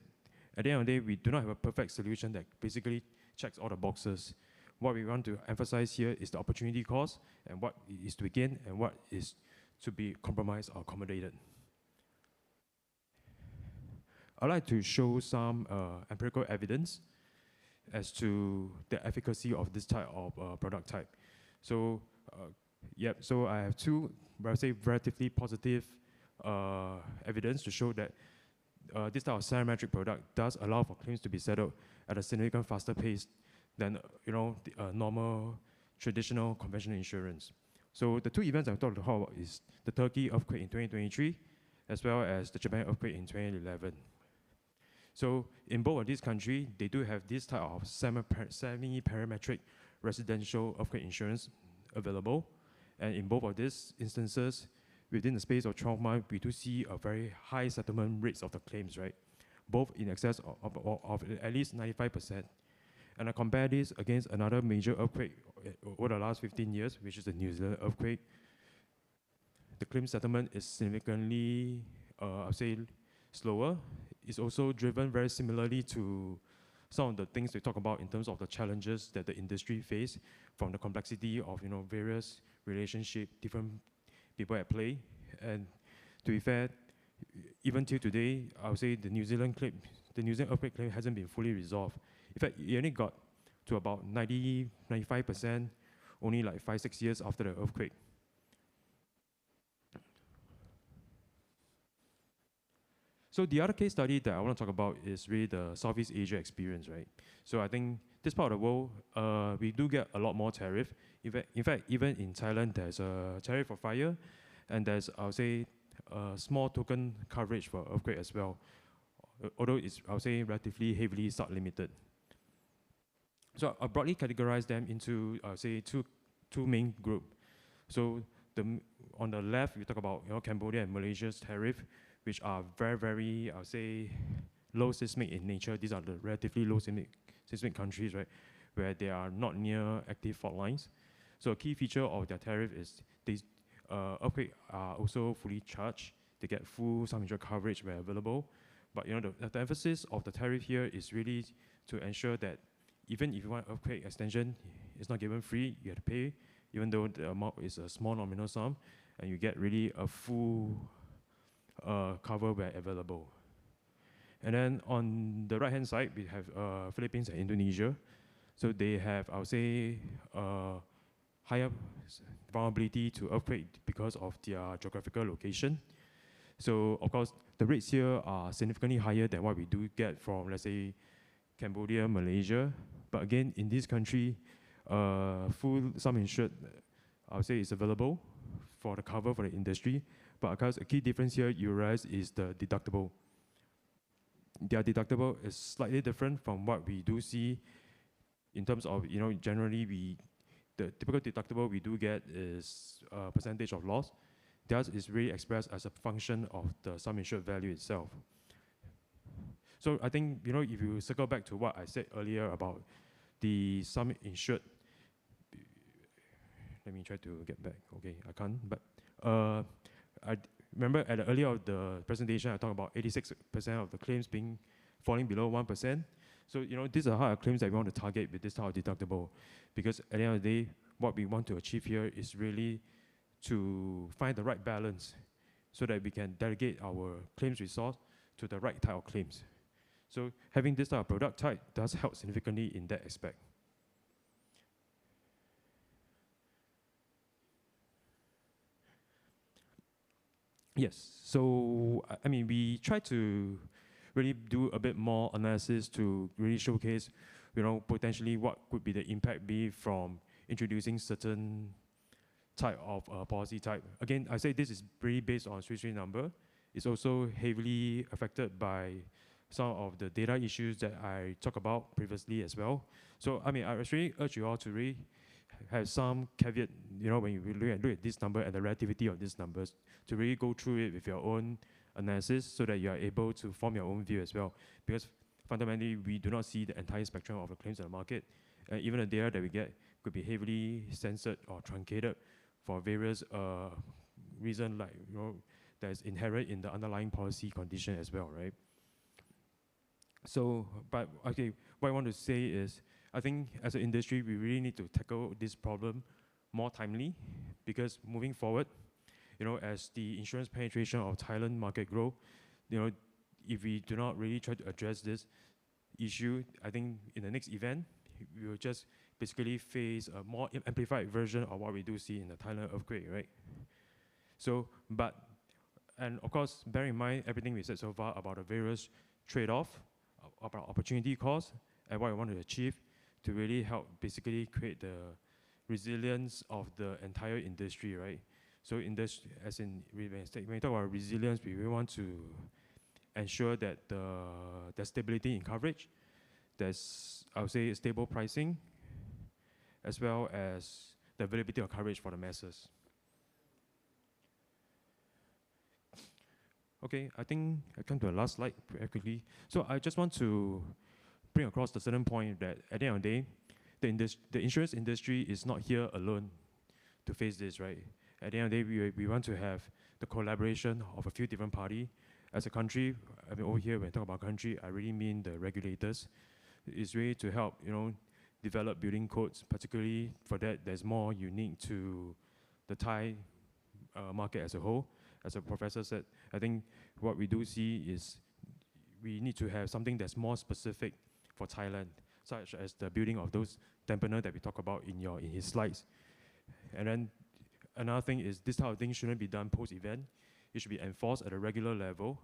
at the end of the day, we do not have a perfect solution that basically checks all the boxes. What we want to emphasize here is the opportunity cost and what is to be gained and what is to be compromised or accommodated. I'd like to show some empirical evidence as to the efficacy of this type of product type. So, so I have two, I would say, relatively positive evidence to show that this type of parametric product does allow for claims to be settled at a significant faster pace than normal, traditional, conventional insurance. So the two events I'm talking about is the Turkey earthquake in 2023, as well as the Japan earthquake in 2011. So in both of these countries, they do have this type of semi-parametric residential earthquake insurance available. And in both of these instances, within the space of 12 months, we do see a very high settlement rates of the claims, right? Both in excess of at least 95%. And I compare this against another major earthquake over the last 15 years, which is the New Zealand earthquake. The claim settlement is significantly, I would say, slower. It's also driven very similarly to some of the things we talk about in terms of the challenges that the industry face, from the complexity of various relationships, different people at play. And to be fair, even till today, I would say the New Zealand earthquake claim hasn't been fully resolved. In fact, it only got to about 95% only like 5-6 years after the earthquake. So the other case study that I want to talk about is really the Southeast Asia experience, right? So I think this part of the world, we do get a lot more tariff. In fact, even in Thailand, there's a tariff for fire, and there's, I would say, a small token coverage for earthquake as well, although it's, I would say, relatively heavily sub-limited. So I broadly categorize them into, I would say, two main groups. So on the left, we talk about Cambodia and Malaysia's tariff, which are very, very, I would say, low seismic in nature. These are the relatively low seismic countries, right, where they are not near active fault lines. So a key feature of their tariff is these earthquakes are also fully charged. They get full sum insured coverage where available. But the emphasis of the tariff here is really to ensure that even if you want earthquake extension, it's not given free. You have to pay, even though the amount is a small nominal sum, and you get really a full cover where available. And then on the right-hand side, we have Philippines and Indonesia. So they have, I would say, higher vulnerability to earthquake because of their geographical location. So of course, the rates here are significantly higher than what we do get from, let's say, Cambodia, Malaysia. But again, in this country, full sum insured, I would say, is available for the cover for the industry. But of course, a key difference here you realize is the deductible. Their deductible is slightly different from what we do see in terms of, generally the typical deductible we do get is a percentage of loss. Theirs is really expressed as a function of the sum insured value itself. So I think, if you circle back to what I said earlier about the sum insured, let me try to get back. Okay, I can't, but I remember at the earlier of the presentation, I talked about 86% of the claims falling below 1%. So, these are hard claims that we want to target with this type of deductible, because at the end of the day, what we want to achieve here is really to find the right balance so that we can delegate our claims resource to the right type of claims. So having this type of product type does help significantly in that aspect. Yes, so I mean, we try to really do a bit more analysis to really showcase, potentially what could be the impact be from introducing certain type of policy type. Again, I say this is really based on Swiss Re number. It's also heavily affected by some of the data issues that I talked about previously as well. So I mean, I actually urge you all to really have some caveat, you know, when you look at this number and the relativity of these numbers, to really go through it with your own analysis so that you are able to form your own view as well. Because fundamentally, we do not see the entire spectrum of the claims in the market. And even the data that we get could be heavily censored or truncated for various reasons, like, you know, that is inherent in the underlying policy condition as well, right? So, but okay, what I want to say is, I think as an industry, we really need to tackle this problem more timely, because moving forward, you know, as the insurance penetration of Thailand market grow, you know, if we do not really try to address this issue, I think in the next event, we will just basically face a more amplified version of what we do see in the Thailand earthquake, right? So, but, and of course, bear in mind everything we said so far about the various trade-off, about opportunity cost, and what we want to achieve to really help basically create the resilience of the entire industry, right? So in this, as in, when we talk about resilience, we really want to ensure that there's stability in coverage, there's, I would say, stable pricing, as well as the availability of coverage for the masses. Okay, I think I come to the last slide very quickly. So I just want to bring across the certain point that at the end of the day, the insurance industry is not here alone to face this, right? At the end of the day, we want to have the collaboration of a few different parties. As a country, I mean, over here, when I talk about country, I really mean the regulators. It's really to help, you know, develop building codes, particularly for that's more unique to the Thai market as a whole. As a professor said, I think what we do see is we need to have something that's more specific for Thailand, such as the building of those dampener that we talk about in his slides. And then another thing is this type of thing shouldn't be done post-event. It should be enforced at a regular level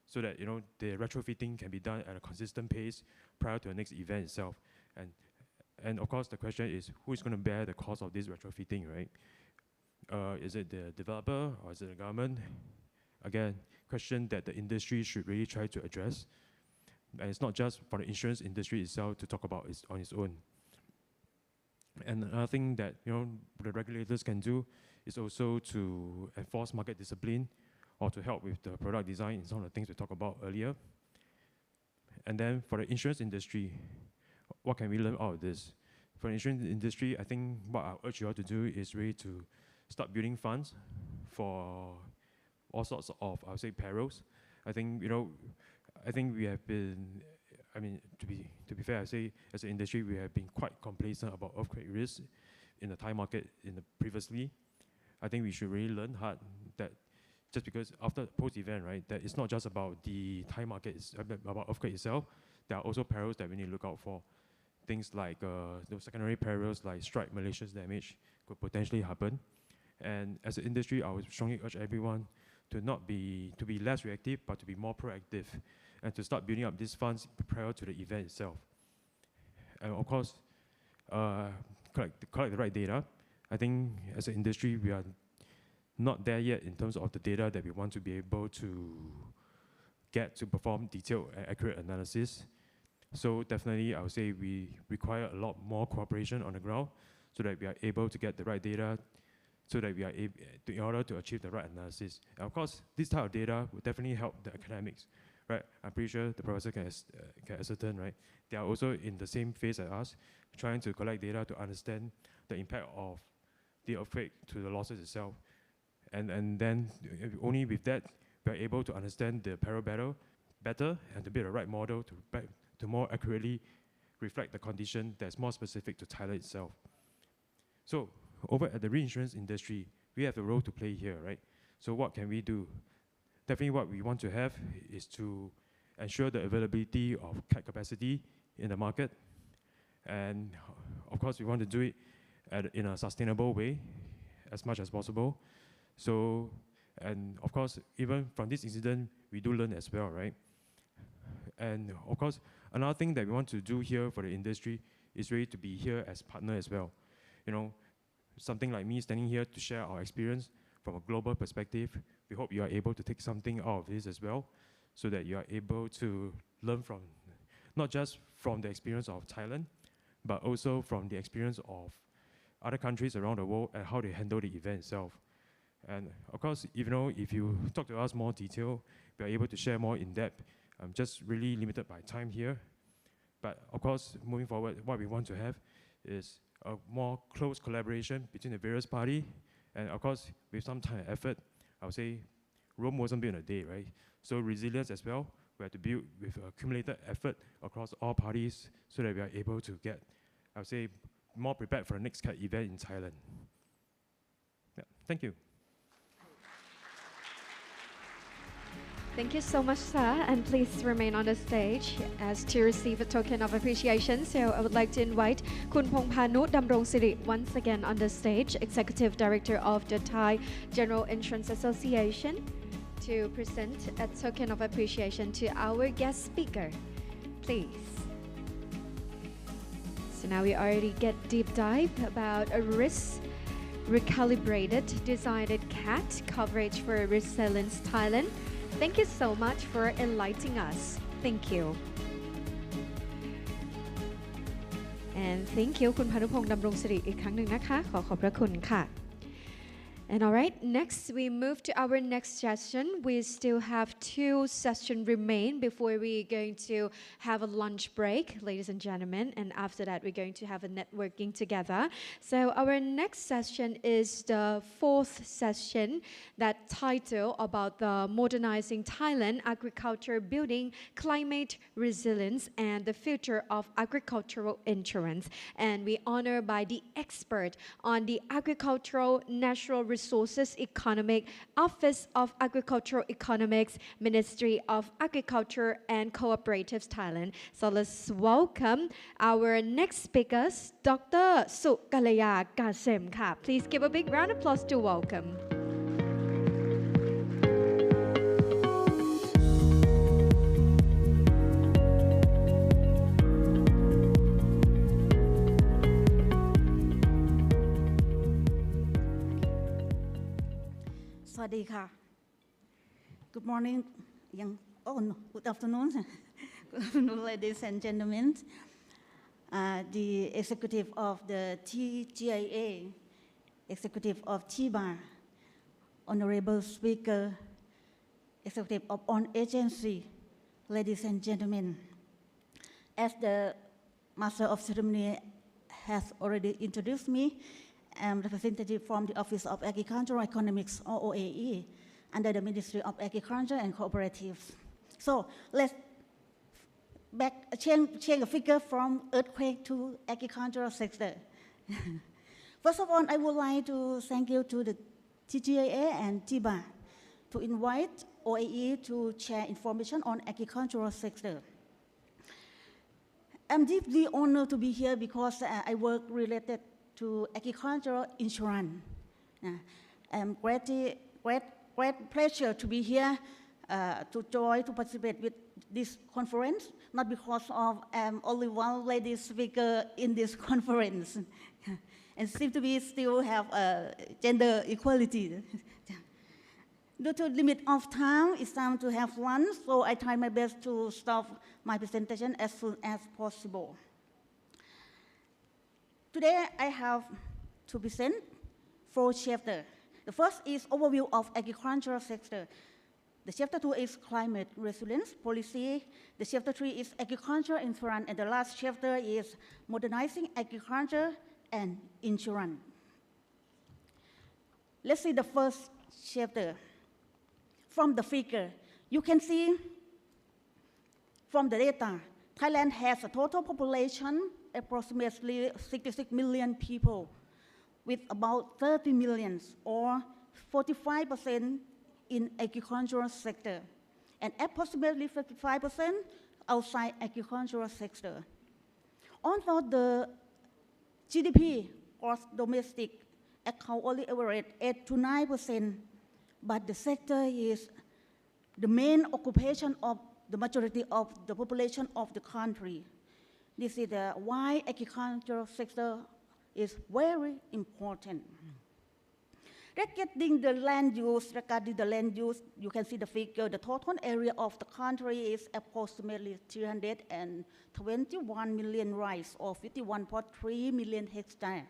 so that, you know, the retrofitting can be done at a consistent pace prior to the next event itself. And of course, the question is, who is going to bear the cost of this retrofitting, right? Is it the developer or is it the government? Again, question that the industry should really try to address. And it's not just for the insurance industry itself to talk about it on its own. And another thing that, you know, the regulators can do is also to enforce market discipline or to help with the product design in some of the things we talked about earlier. And then for the insurance industry, what can we learn out of this? For the insurance industry, I think what I urge you all to do is really to start building funds for all sorts of, I would say, perils. I think, you know, I think we have been, I mean, to be fair, I say as an industry, we have been quite complacent about earthquake risk in the Thai market previously. I think we should really learn hard that just because after post-event, right, that it's not just about the Thai market, it's about earthquake itself. There are also perils that we need to look out for. Things like those secondary perils like strike, malicious damage could potentially happen. And as an industry, I would strongly urge everyone to be less reactive, but to be more proactive, and to start building up these funds prior to the event itself. And of course, collect the right data. I think as an industry, we are not there yet in terms of the data that we want to be able to get to perform detailed and accurate analysis. So definitely, I would say we require a lot more cooperation on the ground so that we are able to get the right data, so that we are able, in order to achieve the right analysis. And of course, this type of data will definitely help the academics, right? I'm pretty sure the professor can ascertain, right? They are also in the same phase as us, trying to collect data to understand the impact of the earthquake to the losses itself. And then only with that, we are able to understand the peril better and to build the right model to more accurately reflect the condition that's more specific to Thailand itself. So over at the reinsurance industry, we have a role to play here, right? So what can we do? Definitely what we want to have is to ensure the availability of cat capacity in the market. And of course, we want to do it in a sustainable way as much as possible. So, and of course, even from this incident, we do learn as well, right? And of course, another thing that we want to do here for the industry is really to be here as partner as well. You know, something like me standing here to share our experience from a global perspective. We hope you are able to take something out of this as well, so that you are able to learn from, not just from the experience of Thailand, but also from the experience of other countries around the world and how they handle the event itself. And of course, if you talk to us more detail, we are able to share more in depth. I'm just really limited by time here. But of course, moving forward, what we want to have is a more close collaboration between the various parties. And of course, with some time and effort, I would say Rome wasn't built in a day, right? So resilience as well, we have to build with accumulated effort across all parties so that we are able to get, I would say, more prepared for the next CAT event in Thailand. Yeah, thank you. Thank you so much, sir, and please remain on the stage as to receive a token of appreciation. So I would like to invite Kun Pongpanu Damrong Siri once again on the stage, Executive Director of the Thai General Insurance Association, to present a token of appreciation to our guest speaker. Please. So now we already get deep dive about a risk recalibrated decided CAT coverage for Resilience Thailand. Thank you so much for enlightening us. Thank you. And thank you คุณพานุพงษ์ดำรงสิริอีกครั้งหนึ่งนะคะขอขอบพระคุณค่ะ And all right, next we move to our next session. We still have 2 sessions remain before we're going to have a lunch break, ladies and gentlemen. And after that, we're going to have a networking together. So our next session is the 4th session that title about the modernizing Thailand agriculture building climate resilience and the future of agricultural insurance. And we honor by the expert on the agricultural natural Resources Economic Office of Agricultural Economics, Ministry of Agriculture and Cooperatives Thailand. So let's welcome our next speakers, Dr. Sukalaya Kasem. Please give a big round of applause to welcome. Good morning, good afternoon. Good afternoon, ladies and gentlemen. The executive of the TGIA, executive of TBAR, honorable speaker, executive of on agency, ladies and gentlemen. As the master of ceremony has already introduced me, I'm representative from the Office of Agricultural Economics, or OAE, under the Ministry of Agriculture and Cooperatives. So let's change a figure from earthquake to agricultural sector. First of all, I would like to thank you to the TGIA and TBAR to invite OAE to share information on agricultural sector. I'm deeply honored to be here because I work related to agricultural insurance. I'm great pleasure to be here to participate with this conference, not because of only one lady speaker in this conference, and seem to be still have gender equality. Due to limit of time, it's time to have lunch, so I try my best to stop my presentation as soon as possible. Today, I have to present 4 chapters. The first is overview of agricultural sector. The chapter 2 is climate resilience policy. The chapter 3 is agriculture insurance, and the last chapter is modernizing agriculture and insurance. Let's see the first chapter. From the figure, you can see from the data, Thailand has a total population approximately 66 million people, with about 30 million or 45% in agricultural sector, and approximately 55% outside agricultural sector. Although the GDP, gross domestic, account only average 8 to 9%, but the sector is the main occupation of the majority of the population of the country. This is why agricultural sector is very important. Regarding the land use, you can see the figure. The total area of the country is approximately 321 million rice, or 51.3 million hectares.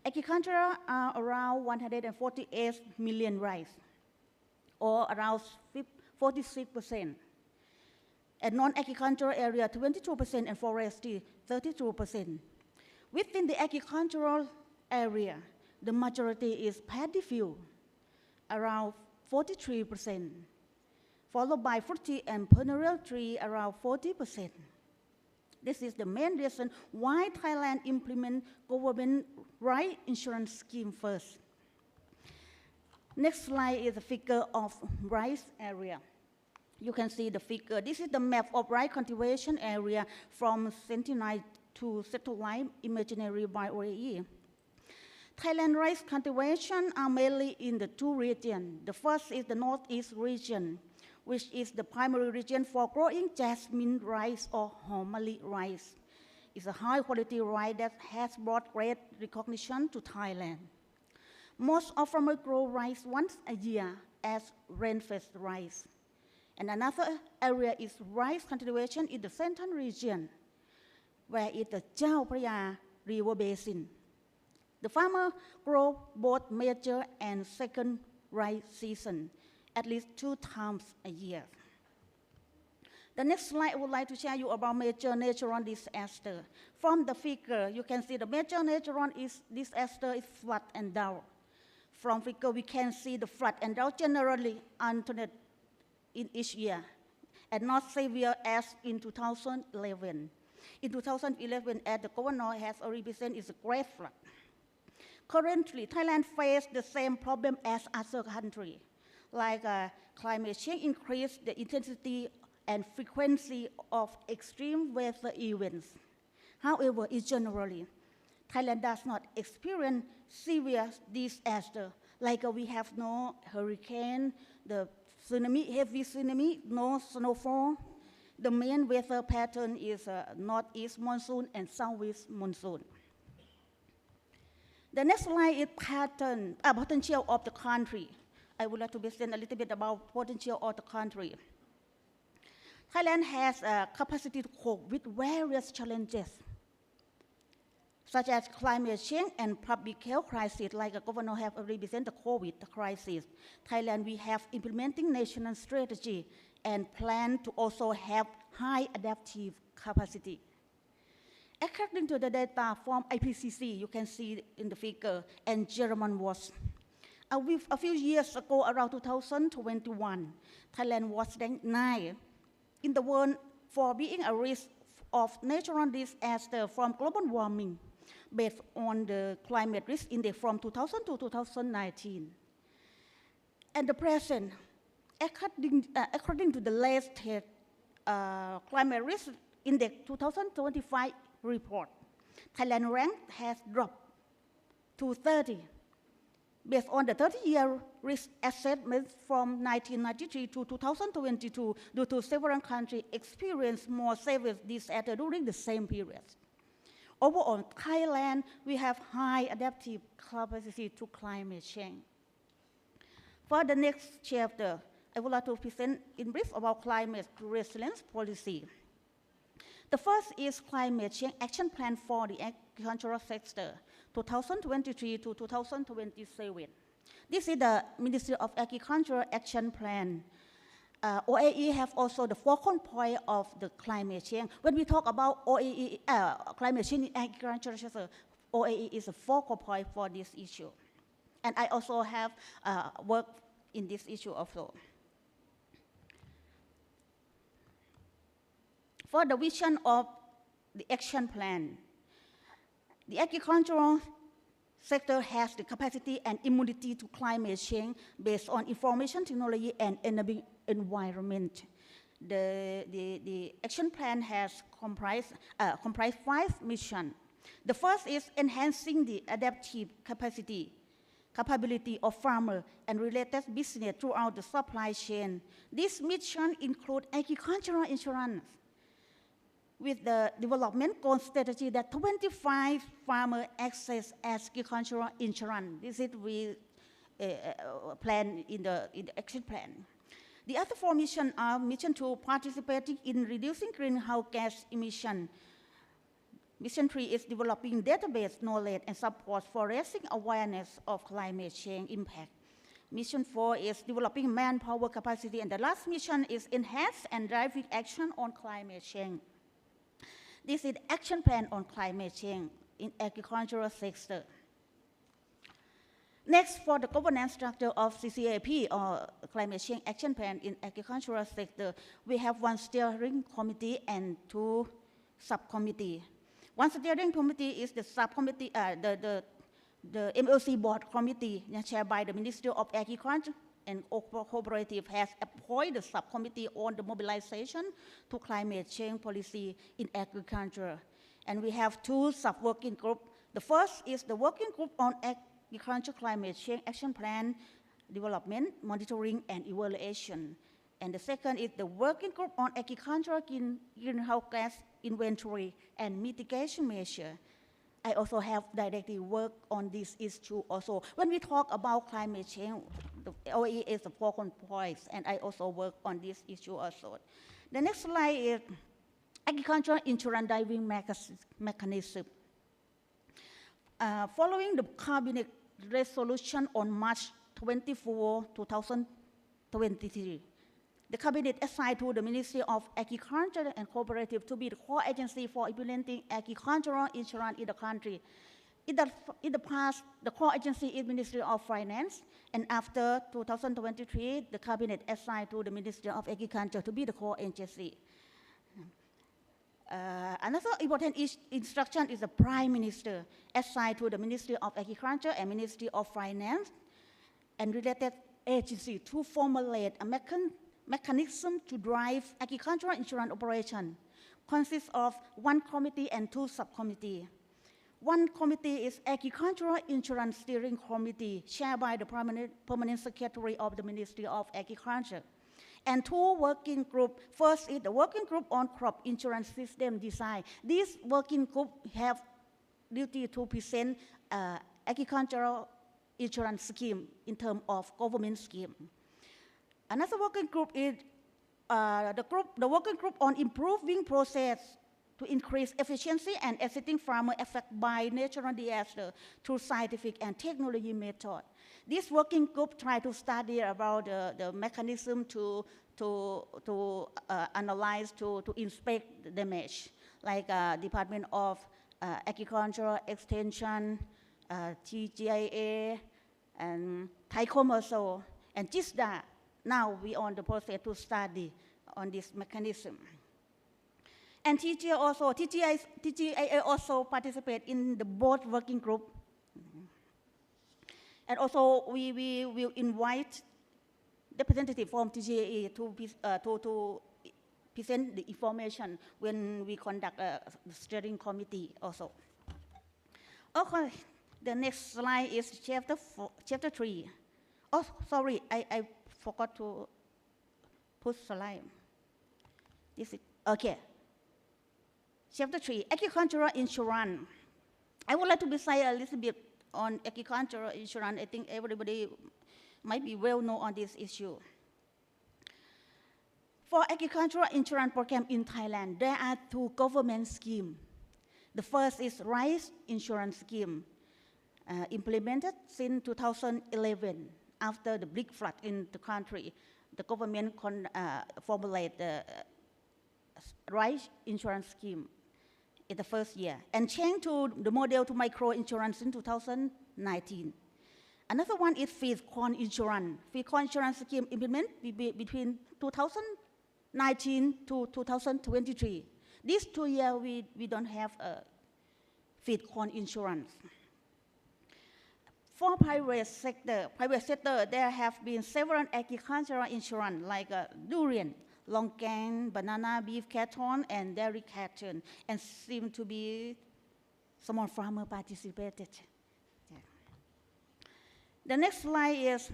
Agriculture are around 148 million rice, or around 46%. And non-agricultural area, 22%, and forestry, 32%. Within the agricultural area, the majority is paddy field, around 43%, followed by fruit and perennial tree, around 40%. This is the main reason why Thailand implement government rice insurance scheme first. Next slide is the figure of rice area. You can see the figure. This is the map of rice cultivation area from Sentinel to satellite imaginary by OAE. Thailand rice cultivation are mainly in the two regions. The first is the northeast region, which is the primary region for growing jasmine rice or Homali rice. It's a high quality rice that has brought great recognition to Thailand. Most of farmers grow rice once a year as rainfed rice. And another area is rice cultivation in the central region, where it's the Chao Phraya River Basin. The farmer grow both major and second rice season, at least 2 times a year. The next slide, I would like to share you about major natural disaster. From the figure, you can see the major natural disaster is flood and drought. From figure, we can see the flood and drought generally alternate in each year, and not severe as in 2011. In 2011, as the governor has already presented, is a great flood. Currently, Thailand faces the same problem as other countries, like climate change increase the intensity and frequency of extreme weather events. However, generally, Thailand does not experience severe disaster, like we have no hurricane, the tsunami, heavy tsunami, no snowfall. The main weather pattern is northeast monsoon and southwest monsoon. The next slide is potential of the country. I would like to present a little bit about potential of the country. Thailand has a capacity to cope with various challenges, such as climate change and public health crisis, like the governor have already presented the COVID crisis. Thailand, we have implementing national strategy and plan to also have high adaptive capacity. According to the data from IPCC, you can see in the figure, and German was. A few years ago, around 2021, Thailand was ranked 9 in the world for being a risk of natural disaster from global warming, based on the climate risk index from 2000 to 2019. And the present, according to the latest climate risk index 2025 report, Thailand rank has dropped to 30, based on the 30-year risk assessment from 1993 to 2022, due to several countries experienced more severe disaster during the same period. Overall, Thailand, we have high adaptive capacity to climate change. For the next chapter, I would like to present in brief about climate resilience policy. The first is Climate Change Action Plan for the Agricultural Sector, 2023 to 2027. This is the Ministry of Agriculture Action Plan. OAE have also the focal point of the climate change. When we talk about OAE, climate change in agriculture sector, OAE is a focal point for this issue. And I also have worked in this issue also. For the vision of the action plan, the agricultural sector has the capacity and immunity to climate change based on information technology and enabling environment. The action plan has comprised 5 missions. The first is enhancing the adaptive capability of farmers and related business throughout the supply chain. This mission includes agricultural insurance, with the development goal strategy that 25 farmers access agricultural insurance. This is we plan in the action plan. The other four missions are Mission 2, participating in reducing greenhouse gas emission. Mission 3 is developing database knowledge and support for raising awareness of climate change impact. Mission 4 is developing manpower capacity, and the last mission is enhance and driving action on climate change. This is action plan on climate change in agricultural sector. Next, for the governance structure of CCAP, or Climate Change Action Plan in agricultural sector, we have one steering committee and two subcommittee. One steering committee is the subcommittee, the MLC board committee chaired by the Ministry of Agriculture and Cooperative has appointed the subcommittee on the mobilization to climate change policy in agriculture. And we have two sub-working groups. The first is the working group on agriculture climate change action plan development, monitoring, and evaluation. And the second is the working group on agricultural greenhouse gas inventory and mitigation measure. I also have directly worked on this issue also. When we talk about climate change, the OEE is the focal points, and I also work on this issue also. The next slide is agricultural insurance driving mechanism. Following the Cabinet resolution on March 24, 2023, the Cabinet assigned to the Ministry of Agriculture and Cooperative to be the core agency for implementing agricultural insurance in the country. In the past, the core agency is Ministry of Finance, and after 2023, the Cabinet assigned to the Ministry of Agriculture to be the core agency. Another important instruction is the Prime Minister assigned to the Ministry of Agriculture and Ministry of Finance and related agency to formulate a mechanism to drive agricultural insurance operation. Consists of one committee and two subcommittees. One committee is Agricultural Insurance Steering Committee, chaired by the Permanent Secretary of the Ministry of Agriculture. And two working groups. First is the working group on crop insurance system design. This working group have duty to present agricultural insurance scheme in terms of government scheme. Another working group is the working group on improving process to increase efficiency and assisting farmers affected by natural disaster through scientific and technology method. This working group tries to study about the mechanism to analyze, to inspect the damage, like Department of Agricultural Extension, TGIA, and TICOM also, and GISDA. Now we are on the process to study on this mechanism. And TGIA also participate in the board working group. And also we will invite representative from TGIA to present the information when we conduct a steering committee also. Okay, the next slide is chapter 3. Oh, sorry, I forgot to put slide. This is, okay. Chapter 3, agricultural insurance. I would like to say a little bit on agricultural insurance. I think everybody might be well known on this issue. For agricultural insurance program in Thailand, there are two government schemes. The first is Rice Insurance Scheme, implemented since 2011. After the big flood in the country, the government formulated the Rice Insurance Scheme in the first year and changed to the model to micro insurance in 2019. Another one is feed corn insurance. Feed corn insurance scheme implemented between 2019 to 2023. These 2 years, we don't have a feed corn insurance. For private sector, there have been several agricultural insurance like durian, longan, banana, beef cattle, and dairy cattle, and seem to be small farmer participated. Yeah. The next slide is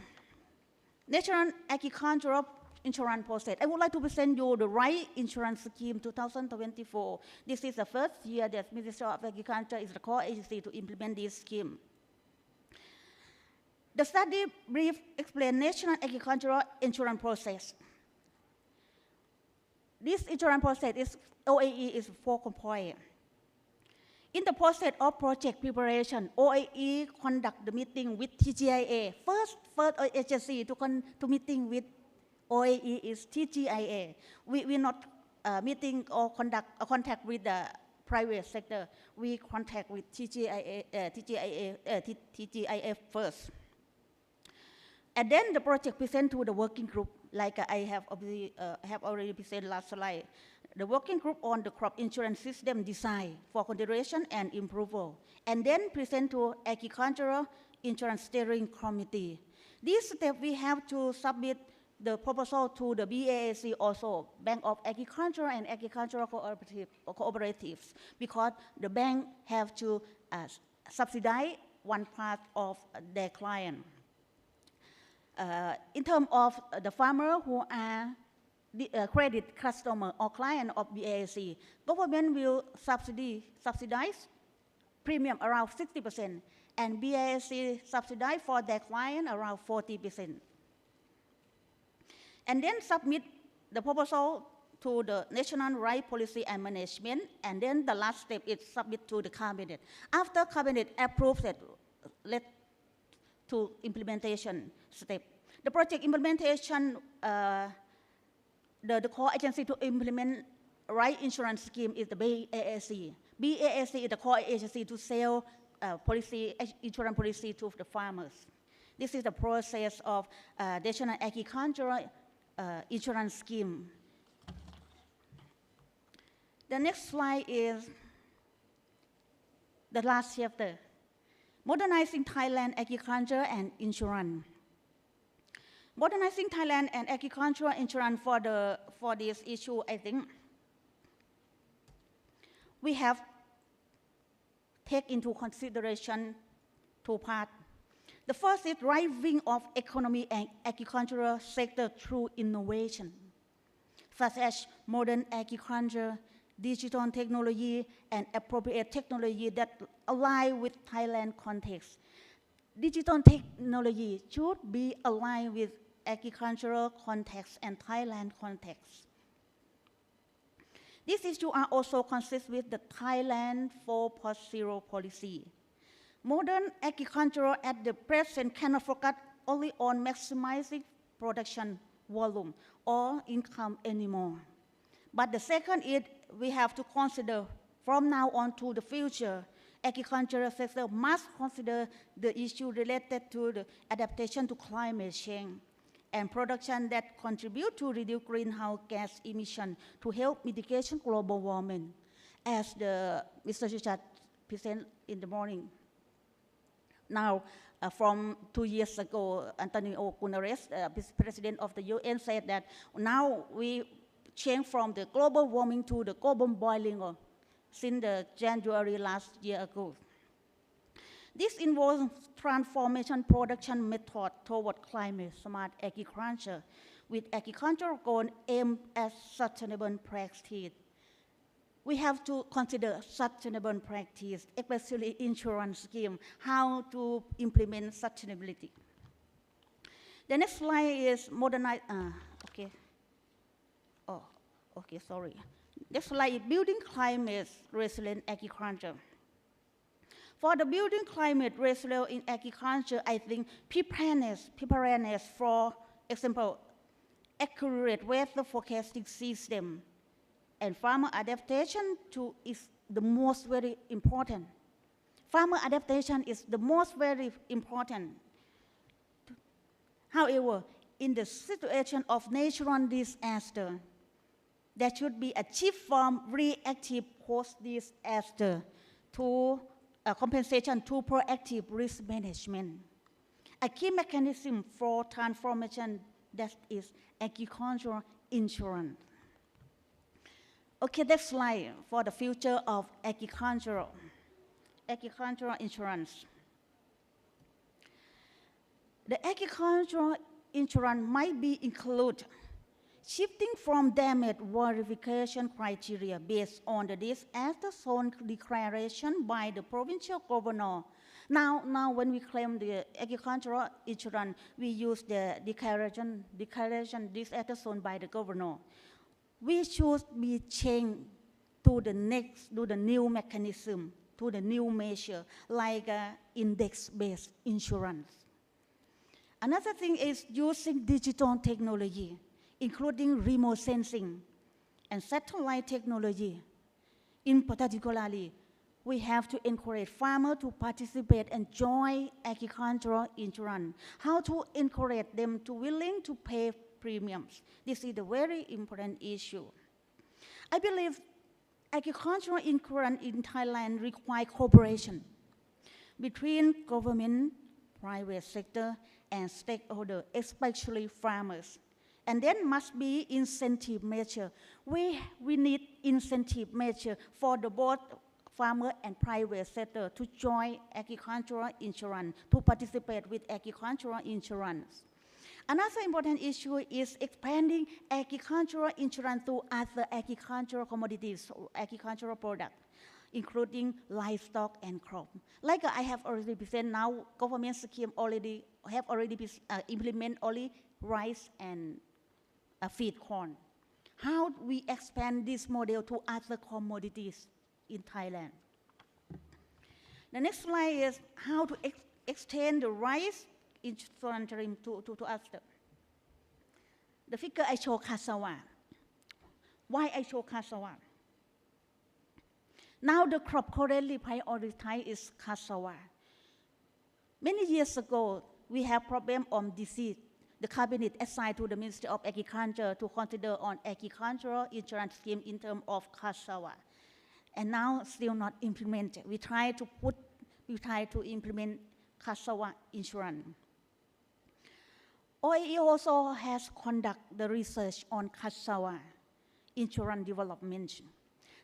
National Agricultural Insurance Process. I would like to present you the Rice Insurance Scheme 2024. This is the first year that Ministry of Agriculture is the core agency to implement this scheme. The study brief explains national agricultural insurance process. This insurance process is OAE is 4 components. In the process of project preparation, OAE conduct the meeting with TGIA. First agency to meeting with OAE is TGIA. We not meeting or conduct a contact with the private sector. We contact with TGIA first. And then the project present to the working group, like I have already presented last slide. The working group on the crop insurance system design for consideration and approval, and then present to Agricultural Insurance Steering Committee. This step we have to submit the proposal to the BAAC also, Bank of Agriculture and Agricultural Cooperatives, because the bank have to subsidize one part of their client. In terms of the farmer who are the credit customer or client of BAAC, government will subsidize premium around 60%, and BAAC subsidize for their client around 40%. And then submit the proposal to the National Right Policy and Management, and then the last step is submit to the Cabinet. After Cabinet approves it, let to implementation step. The project implementation, the core agency to implement right insurance scheme is the BAAC. BAAC is the core agency to sell insurance policy to the farmers. This is the process of National Agricultural Insurance Scheme. The next slide is the last chapter, Modernizing Thailand Agriculture and Insurance. Modernizing Thailand and agricultural insurance for this issue, I think we have take into consideration 2 parts. The first is driving of economy and agricultural sector through innovation, such as modern agriculture, digital technology, and appropriate technology that align with Thailand context. Digital technology should be aligned with agricultural context and Thailand context. These issues are also consistent with the Thailand 4.0 policy. Modern agriculture at the present cannot focus only on maximizing production volume or income anymore. But the second is we have to consider from now on to the future, agricultural sector must consider the issue related to the adaptation to climate change and production that contribute to reduce greenhouse gas emission to help mitigation global warming, as Mr. Chuchat presented in the morning. Now, from 2 years ago, Antonio Guterres, President of the UN, said that now we change from the global warming to the global boiling since the January last year ago. This involves transformation production method toward climate smart agriculture with agricultural goal aimed at sustainable practice. We have to consider sustainable practice, especially insurance scheme, how to implement sustainability. The next slide is modernize, sorry. Next slide is building climate resilient agriculture. For the building climate resilient in agriculture, I think preparedness for example, accurate weather forecasting system and farmer adaptation is the most very important. Farmer adaptation is the most very important. However, in the situation of natural disaster, there should be a shift from reactive post-disaster to compensation to proactive risk management. A key mechanism for transformation that is agricultural insurance. Okay, next slide for the future of agricultural insurance. The agricultural insurance might be included shifting from damage verification criteria based on the disaster zone declaration by the provincial governor Now when we claim the agricultural insurance, we use the declaration disaster zone by the governor. We should be changed to the new mechanism, to the new measure, like index-based insurance. Another thing is using digital technology, including remote sensing and satellite technology. In particularly, we have to encourage farmers to participate and join agricultural insurance. How to encourage them to willing to pay premiums? This is a very important issue. I believe agricultural insurance in Thailand requires cooperation between government, private sector, and stakeholders, especially farmers. And then must be incentive measure. We need incentive measure for the both farmer and private sector to join agricultural insurance, to participate with agricultural insurance. Another important issue is expanding agricultural insurance to other agricultural commodities, agricultural products, including livestock and crop. Like I have already presented, now government scheme have already implement only rice and feed corn. How we expand this model to other commodities in Thailand? The next slide is how to extend the rice insurance to other. The figure I show cassava. Why I show cassava? Now the crop currently prioritized is cassava. Many years ago, we have problem on disease. The cabinet assigned to the Ministry of Agriculture to consider on agricultural insurance scheme in terms of cassava. And now still not implemented. We try to implement cassava insurance. OAE also has conducted the research on cassava insurance development.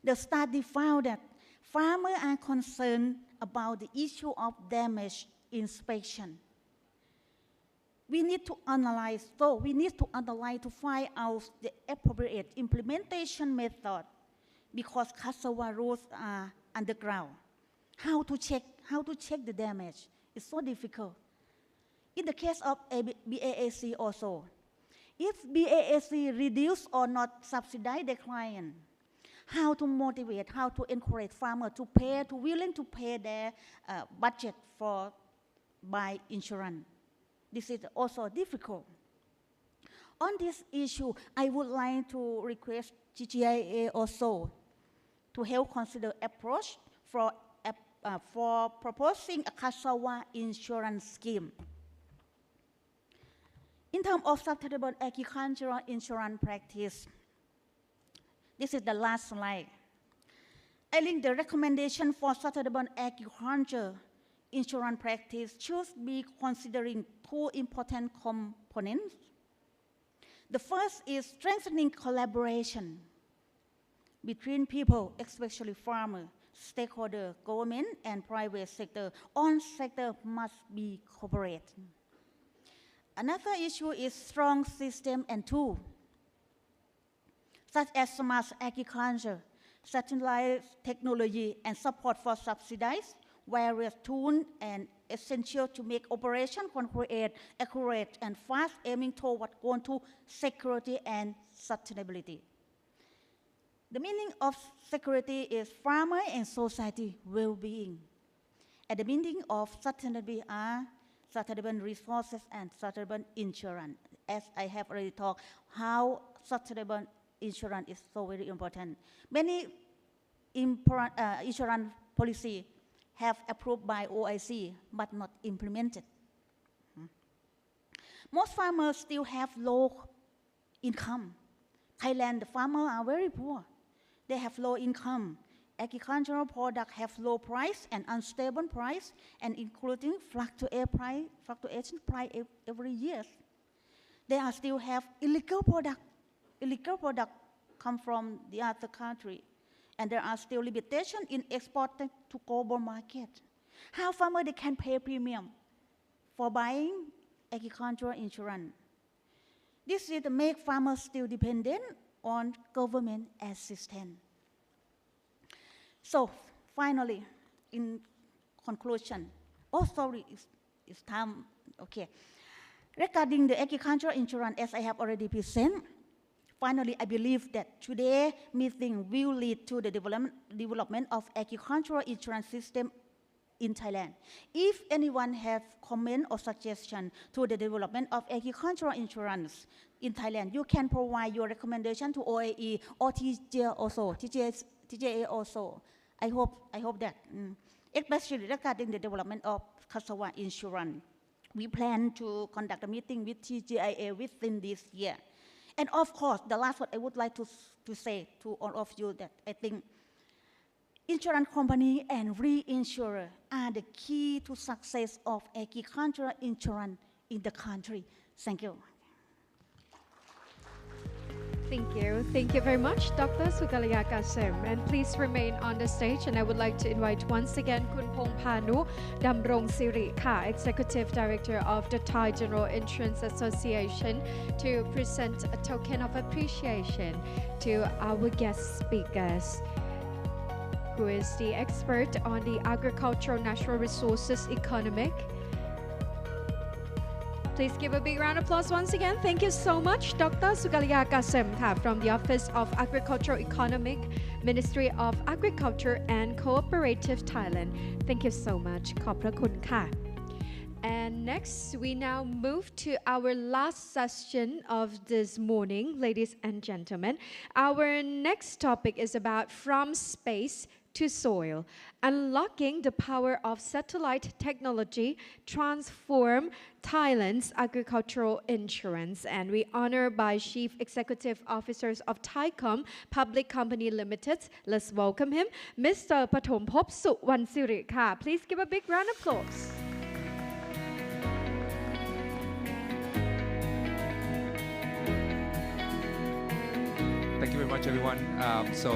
The study found that farmers are concerned about the issue of damage inspection. We need to analyze to find out the appropriate implementation method because cassava roots are underground. How to check the damage is so difficult. In the case of BAAC also, if BAAC reduce or not subsidize the client, how to motivate, how to encourage farmers to willing to pay their budget for buy insurance. This is also difficult. On this issue, I would like to request GGIA also to help consider approach for proposing a cassava insurance scheme. In terms of sustainable agricultural insurance practice, this is the last slide. I think the recommendation for sustainable agriculture insurance practice should be considering two important components. The first is strengthening collaboration between people, especially farmers, stakeholders, government, and private sector. All sectors must be cooperate. Another issue is strong system and tools, such as smart agriculture, satellite technology, and support for subsidized various tools and essential to make operation accurate and fast, aiming toward going to security and sustainability. The meaning of security is farmer and society well-being. And the meaning of sustainability are sustainable resources and sustainable insurance. As I have already talked, how sustainable insurance is so very important. Many insurance policy have approved by OIC, but not implemented. Most farmers still have low income. Thailand, the farmers are very poor. They have low income. Agricultural products have low price and unstable price, and including fluctuation price every year. They are still have illegal product. Illegal product come from the other country. And there are still limitations in exporting to global market. How farmers they can pay premium for buying agricultural insurance? This is to make farmers still dependent on government assistance. So finally, in conclusion, Oh, sorry, it's time. Okay. Regarding the agricultural insurance, as I have already presented, finally, I believe that today's meeting will lead to the development of agricultural insurance system in Thailand. If anyone have comment or suggestion to the development of agricultural insurance in Thailand, you can provide your recommendation to OAE or TGA also, TGA also. I hope that, especially regarding the development of Kassawa insurance. We plan to conduct a meeting with TGIA within this year. And of course, the last one I would like to say to all of you that I think insurance company and reinsurer are the key to success of agricultural insurance in the country. Thank you. Thank you. Thank you very much, Dr. Sukalia Kasem. And please remain on the stage. And I would like to invite once again Kun Pongpanu Damrong Siri Ka, Executive Director of the Thai General Insurance Association, to present a token of appreciation to our guest speakers, who is the expert on the agricultural natural resources economic. Please give a big round of applause once again. Thank you so much, Dr. Sukalia Kasem from the Office of Agricultural Economic, Ministry of Agriculture and Cooperative Thailand. Thank you so much. ขอบพระคุณค่ะ And next, we now move to our last session of this morning, ladies and gentlemen. Our next topic is about from space to soil, unlocking the power of satellite technology transform Thailand's agricultural insurance. And we honor by Chief Executive Officers of Thaicom Public Company Limited. Let's welcome him, Mr. Pathomphop Suwansiri. Please give a big round of applause. Thank you very much, everyone. So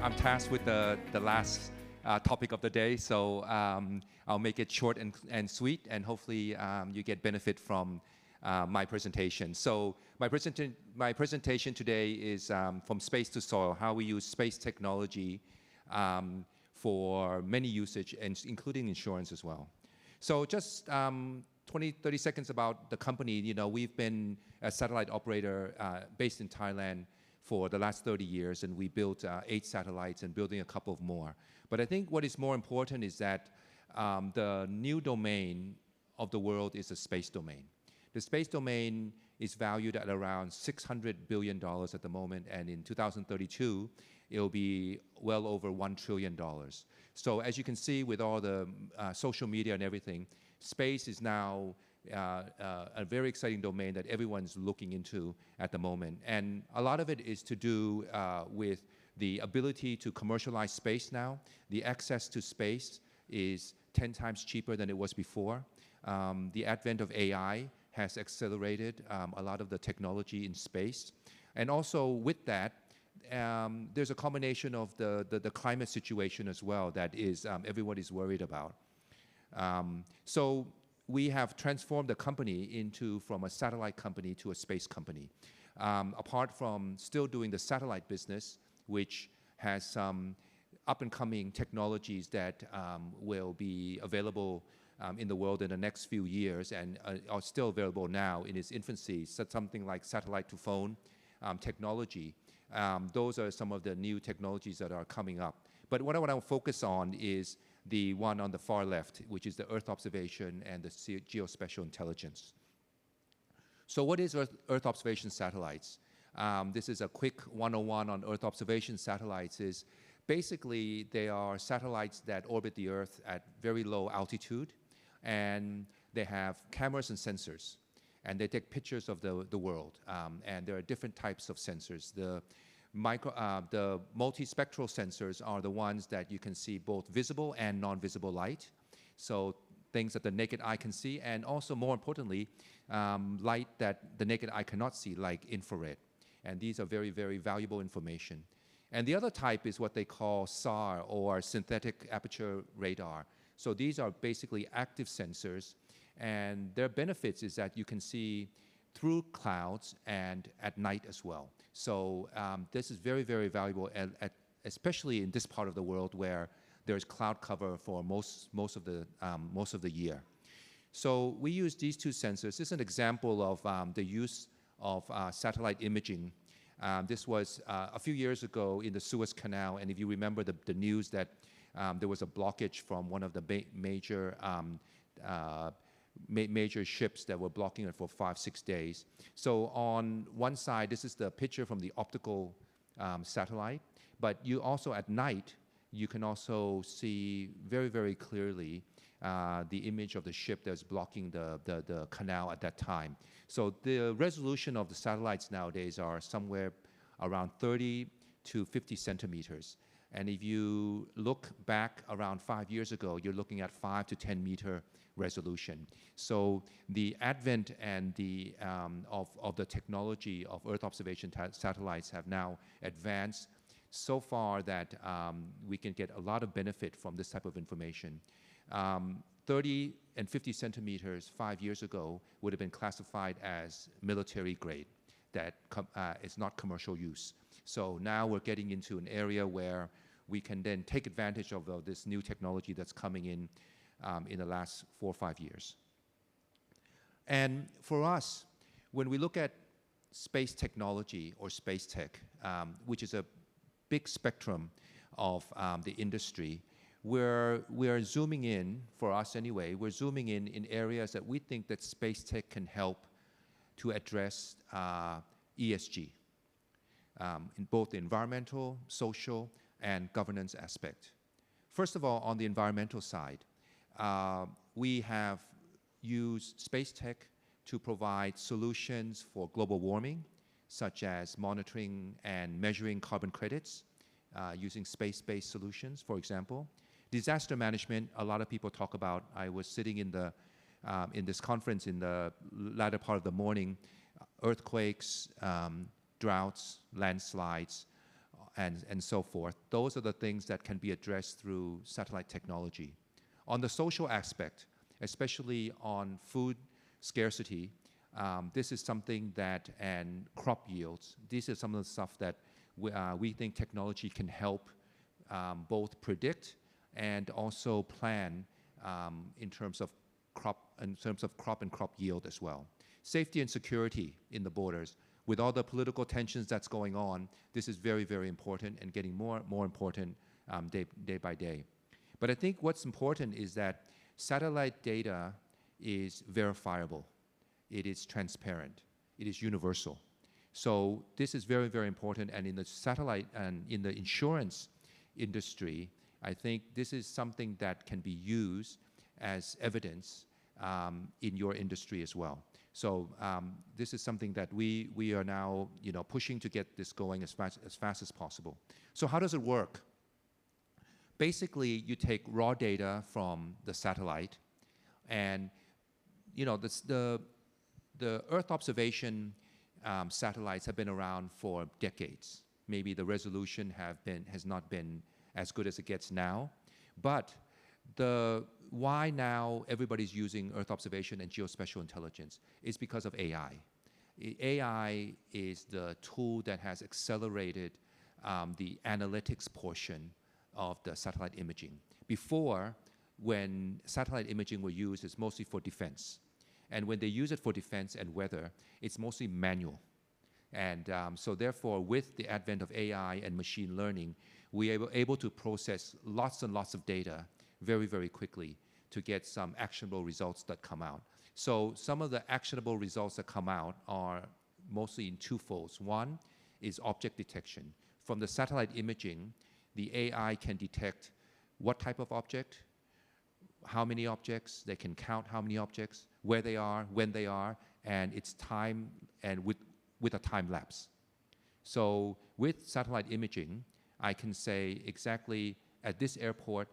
I'm tasked with the last topic of the day. So I'll make it short and sweet, and hopefully you get benefit from my presentation. So my presentation today is from space to soil, how we use space technology for many usage, and including insurance as well. So just 20-30 seconds about the company. You know, we've been a satellite operator based in Thailand for the last 30 years, and we built 8 satellites and building a couple of more. But I think what is more important is that the new domain of the world is the space domain. The space domain is valued at around $600 billion at the moment, and in 2032, it'll be well over $1 trillion. So as you can see with all the social media and everything, space is now a very exciting domain that everyone's looking into at the moment. And a lot of it is to do with the ability to commercialize space now. The access to space is 10 times cheaper than it was before. The advent of AI has accelerated a lot of the technology in space. And also with that, there's a combination of the climate situation as well that is everyone is worried about. So we have transformed the company from a satellite company to a space company. Apart from still doing the satellite business, which has some up-and-coming technologies that will be available in the world in the next few years and are still available now in its infancy, so something like satellite-to-phone technology. Those are some of the new technologies that are coming up. But what I want to focus on is the one on the far left, which is the Earth observation and the geospatial intelligence. So what is Earth observation satellites? This is a quick 101 on Earth observation satellites. Is basically they are satellites that orbit the Earth at very low altitude, and they have cameras and sensors, and they take pictures of the world. And there are different types of sensors. The multispectral sensors are the ones that you can see both visible and non-visible light. So things that the naked eye can see, and also more importantly, light that the naked eye cannot see, like infrared. And these are very, very valuable information. And the other type is what they call SAR, or synthetic aperture radar. So these are basically active sensors, and their benefits is that you can see through clouds and at night as well. So this is very, very valuable, especially in this part of the world where there's cloud cover for most of the year. So we use these two sensors. This is an example of the use of satellite imaging. This was a few years ago in the Suez Canal, and if you remember the news that there was a blockage from one of the major ships that were blocking it for 5-6 days. So on one side, this is the picture from the optical satellite, but you also at night, you can also see very, very clearly the image of the ship that's blocking the canal at that time. So the resolution of the satellites nowadays are somewhere around 30 to 50 centimeters. And if you look back around 5 years ago, you're looking at 5 to 10 meter resolution. So the advent and of the technology of Earth observation satellites have now advanced so far that we can get a lot of benefit from this type of information. 30 and 50 centimeters 5 years ago would have been classified as military grade, that is not commercial use. So now we're getting into an area where we can then take advantage of this new technology that's coming in the last 4 or 5 years. And for us, when we look at space technology or space tech, which is a big spectrum of the industry, we're zooming in, for us anyway, we're zooming in areas that we think that space tech can help to address ESG, in both the environmental, social, and governance aspect. First of all, on the environmental side, we have used space tech to provide solutions for global warming, such as monitoring and measuring carbon credits using space-based solutions, for example. Disaster management, a lot of people talk about. I was sitting in this conference in the latter part of the morning, earthquakes, droughts, landslides, and so forth. Those are the things that can be addressed through satellite technology. On the social aspect, especially on food scarcity, this is something that, and crop yields, these are some of the stuff that we think technology can help both predict and also plan in terms of crop and crop yield as well. Safety and security in the borders. With all the political tensions that's going on, this is very, very important and getting more important day by day. But I think what's important is that satellite data is verifiable. It is transparent. It is universal. So this is very, very important. And in the satellite and in the insurance industry, I think this is something that can be used as evidence in your industry as well. So this is something that we are now pushing to get this going as fast as possible. So how does it work? Basically, you take raw data from the satellite, and the Earth observation satellites have been around for decades. Maybe the resolution has not been as good as it gets now, but why now everybody's using Earth observation and geospatial intelligence is because of AI. AI is the tool that has accelerated the analytics portion of the satellite imaging. Before, when satellite imaging were used, it's mostly for defense. And when they use it for defense and weather, it's mostly manual. And so therefore, with the advent of AI and machine learning, we are able to process lots and lots of data very, very quickly to get some actionable results that come out. So some of the actionable results that come out are mostly in two folds. One is object detection. From the satellite imaging, the AI can detect what type of object, how many objects, they can count how many objects, where they are, when they are, and its time, and with a time lapse. So with satellite imaging, I can say exactly at this airport,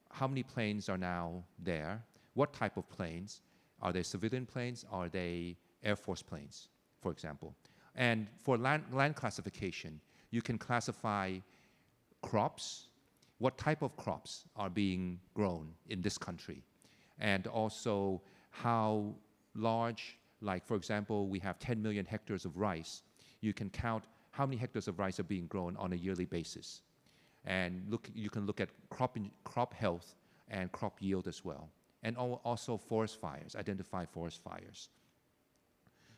how many planes are now there, what type of planes, are they civilian planes, are they Air Force planes, for example. And for land classification, you can classify crops, what type of crops are being grown in this country, and also how large, like for example, we have 10 million hectares of rice. You can count how many hectares of rice are being grown on a yearly basis. And you can look at crop health and crop yield as well. And also forest fires, identify forest fires.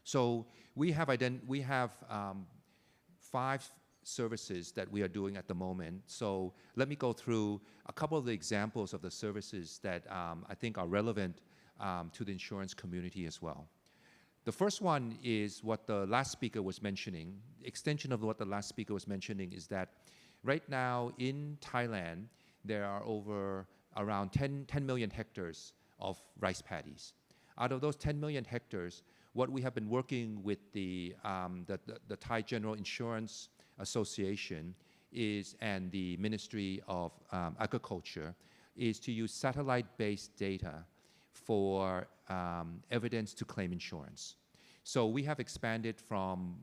So we have 5 services that we are doing at the moment. So let me go through a couple of the examples of the services that I think are relevant to the insurance community as well. The first one is what the last speaker was mentioning. Extension of what the last speaker was mentioning is that right now in Thailand, there are around 10 million hectares of rice paddies. Out of those 10 million hectares, what we have been working with the Thai General Insurance Association and the Ministry of Agriculture is to use satellite-based data for evidence to claim insurance. So we have expanded from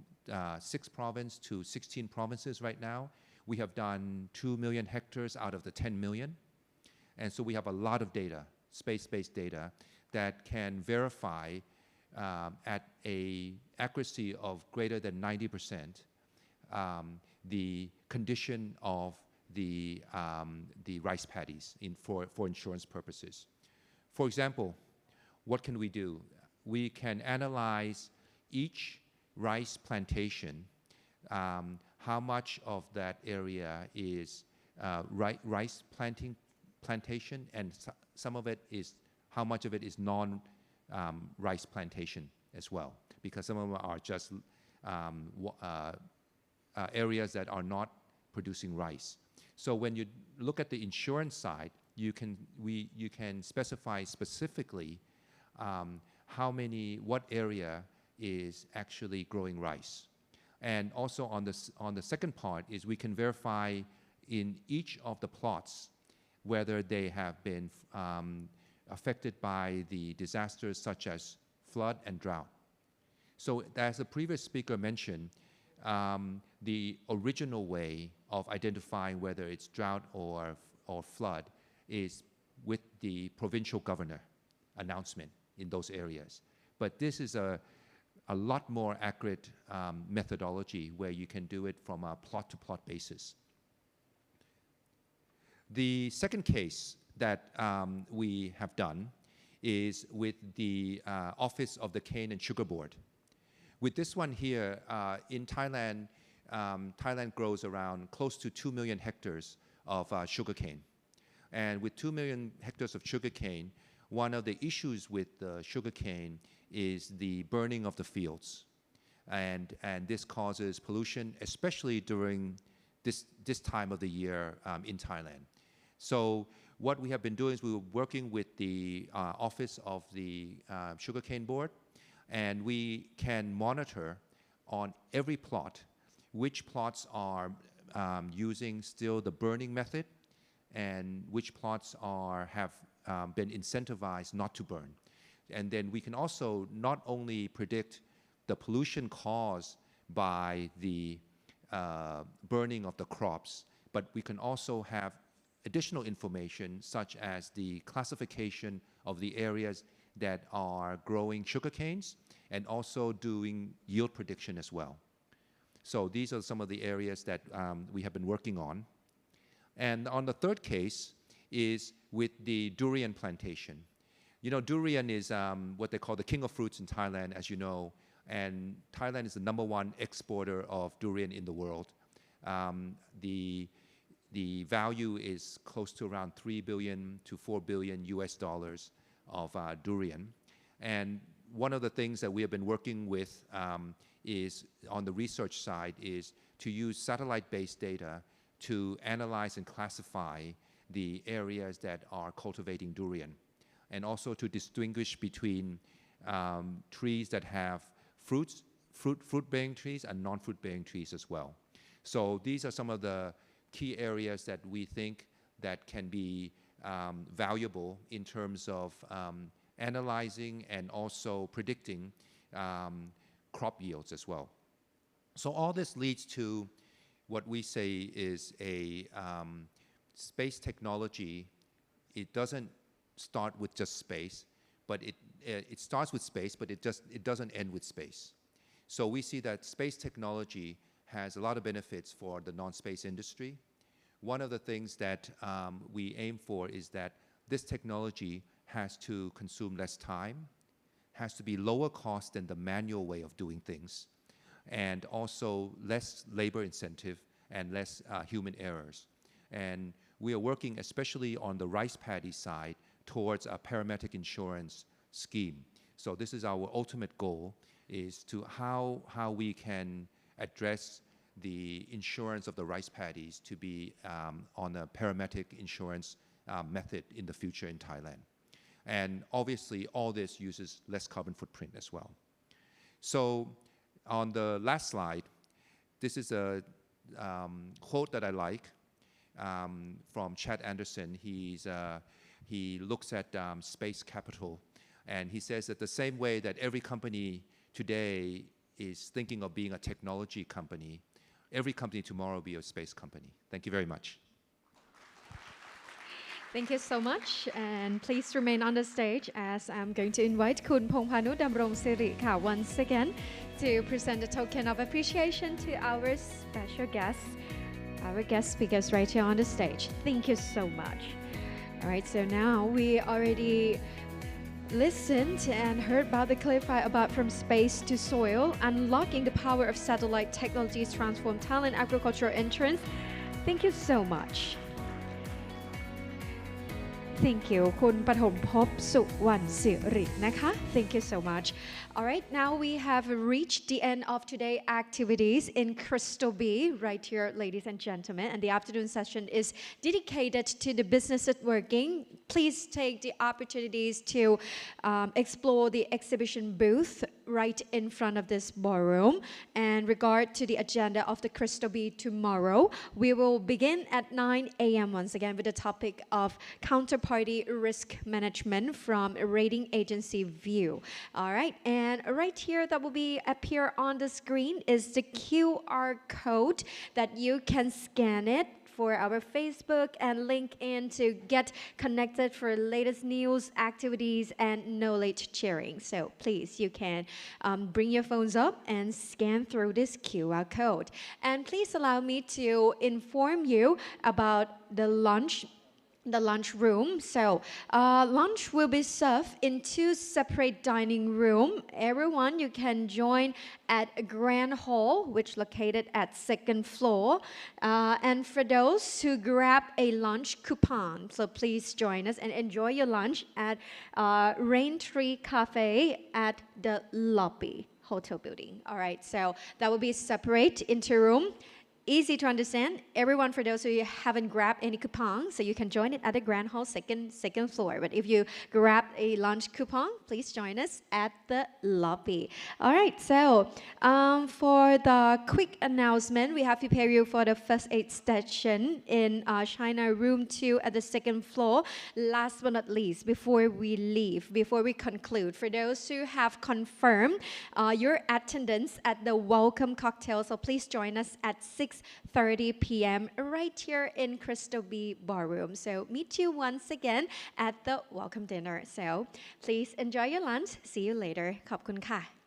6 provinces to 16 provinces right now. We have done 2 million hectares out of the 10 million. And so we have a lot of data, space-based data, that can verify at an accuracy of greater than 90% the condition of the rice paddies for insurance purposes. For example, what can we do? We can analyze each rice plantation, how much of that area is rice plantation, and some of it is, how much of it is non-rice plantation as well, because some of them are just areas that are not producing rice. So when you look at the insurance side, you can specify specifically what area is actually growing rice. And also on the second part is we can verify in each of the plots whether they have been affected by the disasters such as flood and drought. So as the previous speaker mentioned, the original way of identifying whether it's drought or flood is with the provincial governor announcement in those areas. But this is a lot more accurate methodology where you can do it from a plot-to-plot basis. The second case that we have done is with the Office of the Cane and Sugar Board. With this one here, in Thailand, Thailand grows around close to 2 million hectares of sugarcane. And with 2 million hectares of sugarcane, one of the issues with the sugarcane is the burning of the fields. And this causes pollution, especially during this time of the year in Thailand. So what we have been doing is we were working with the Office of the Sugarcane Board, and we can monitor on every plot which plots are using still the burning method and which plots have been incentivized not to burn. And then we can also not only predict the pollution caused by the burning of the crops, but we can also have additional information such as the classification of the areas that are growing sugar canes and also doing yield prediction as well. So these are some of the areas that we have been working on. And on the third case is with the durian plantation. You know, durian is what they call the king of fruits in Thailand, as you know, and Thailand is the #1 exporter of durian in the world. The value is close to around $3 billion to $4 billion US dollars of durian. And one of the things that we have been working with is on the research side is to use satellite-based data to analyze and classify the areas that are cultivating durian, and also to distinguish between trees that have fruit-bearing trees and non-fruit-bearing trees as well. So these are some of the key areas that we think that can be valuable in terms of analyzing and also predicting crop yields as well. So all this leads to what we say is a space technology. It doesn't start with just space, but it starts with space, but it doesn't end with space. So we see that space technology has a lot of benefits for the non-space industry. one of the things that we aim for is that this technology has to consume less time, has to be lower cost than the manual way of doing things, and also less labor incentive and less human errors. And we are working especially on the rice paddy side towards a parametric insurance scheme. So this is our ultimate goal, is to how we can address the insurance of the rice paddies to be on a parametric insurance method in the future in Thailand. And obviously, all this uses less carbon footprint as well. So on the last slide, this is a quote that I like from Chad Anderson. He looks at space capital, and he says that the same way that every company today is thinking of being a technology company, every company tomorrow will be a space company. Thank you very much. Thank you so much, and please remain on the stage as I'm going to invite Kun Pongpanu Damrong Siri ka once again to present a token of appreciation to our special guests, our guest speakers right here on the stage. Thank you so much. All right, so now we already listened and heard about the Clarify about from space to soil, unlocking the power of satellite technologies transform Thailand agricultural entrance. Thank you so much. Thank you คุณปฐมภพสุวรรณสิรินะคะ Thank you so much. All right, now we have reached the end of today's activities in Crystal B right here, ladies and gentlemen, and the afternoon session is dedicated to the business networking. Please take the opportunities to explore the exhibition booth right in front of this ballroom. And regard to the agenda of the Crystal B tomorrow, we will begin at 9 a.m. once again with the topic of counterparty risk management from a rating agency view. All right, and right here that will be appear on the screen is the QR code that you can scan it for our Facebook and LinkedIn to get connected for latest news, activities, and knowledge sharing. So please, you can bring your phones up and scan through this QR code. And please allow me to inform you about the lunch room. So lunch will be served in 2 separate dining rooms. Everyone, you can join at a grand hall, which located at 2nd floor. And for those who grab a lunch coupon, so please join us and enjoy your lunch at Raintree Cafe at the lobby hotel building. All right, so that will be separate into room. Easy to understand. Everyone, for those who haven't grabbed any coupons, so you can join it at the Grand Hall second floor. But if you grab a lunch coupon, please join us at the lobby. All right, so for the quick announcement, we have prepared you for the first aid station in China Room 2 at the 2nd floor. Last but not least, before we leave, before we conclude, for those who have confirmed your attendance at the welcome cocktail, so please join us at 6:30 p.m. right here in Crystal B Ballroom. So meet you once again at the welcome dinner. So please enjoy your lunch. See you later. ขอบคุณค่ะ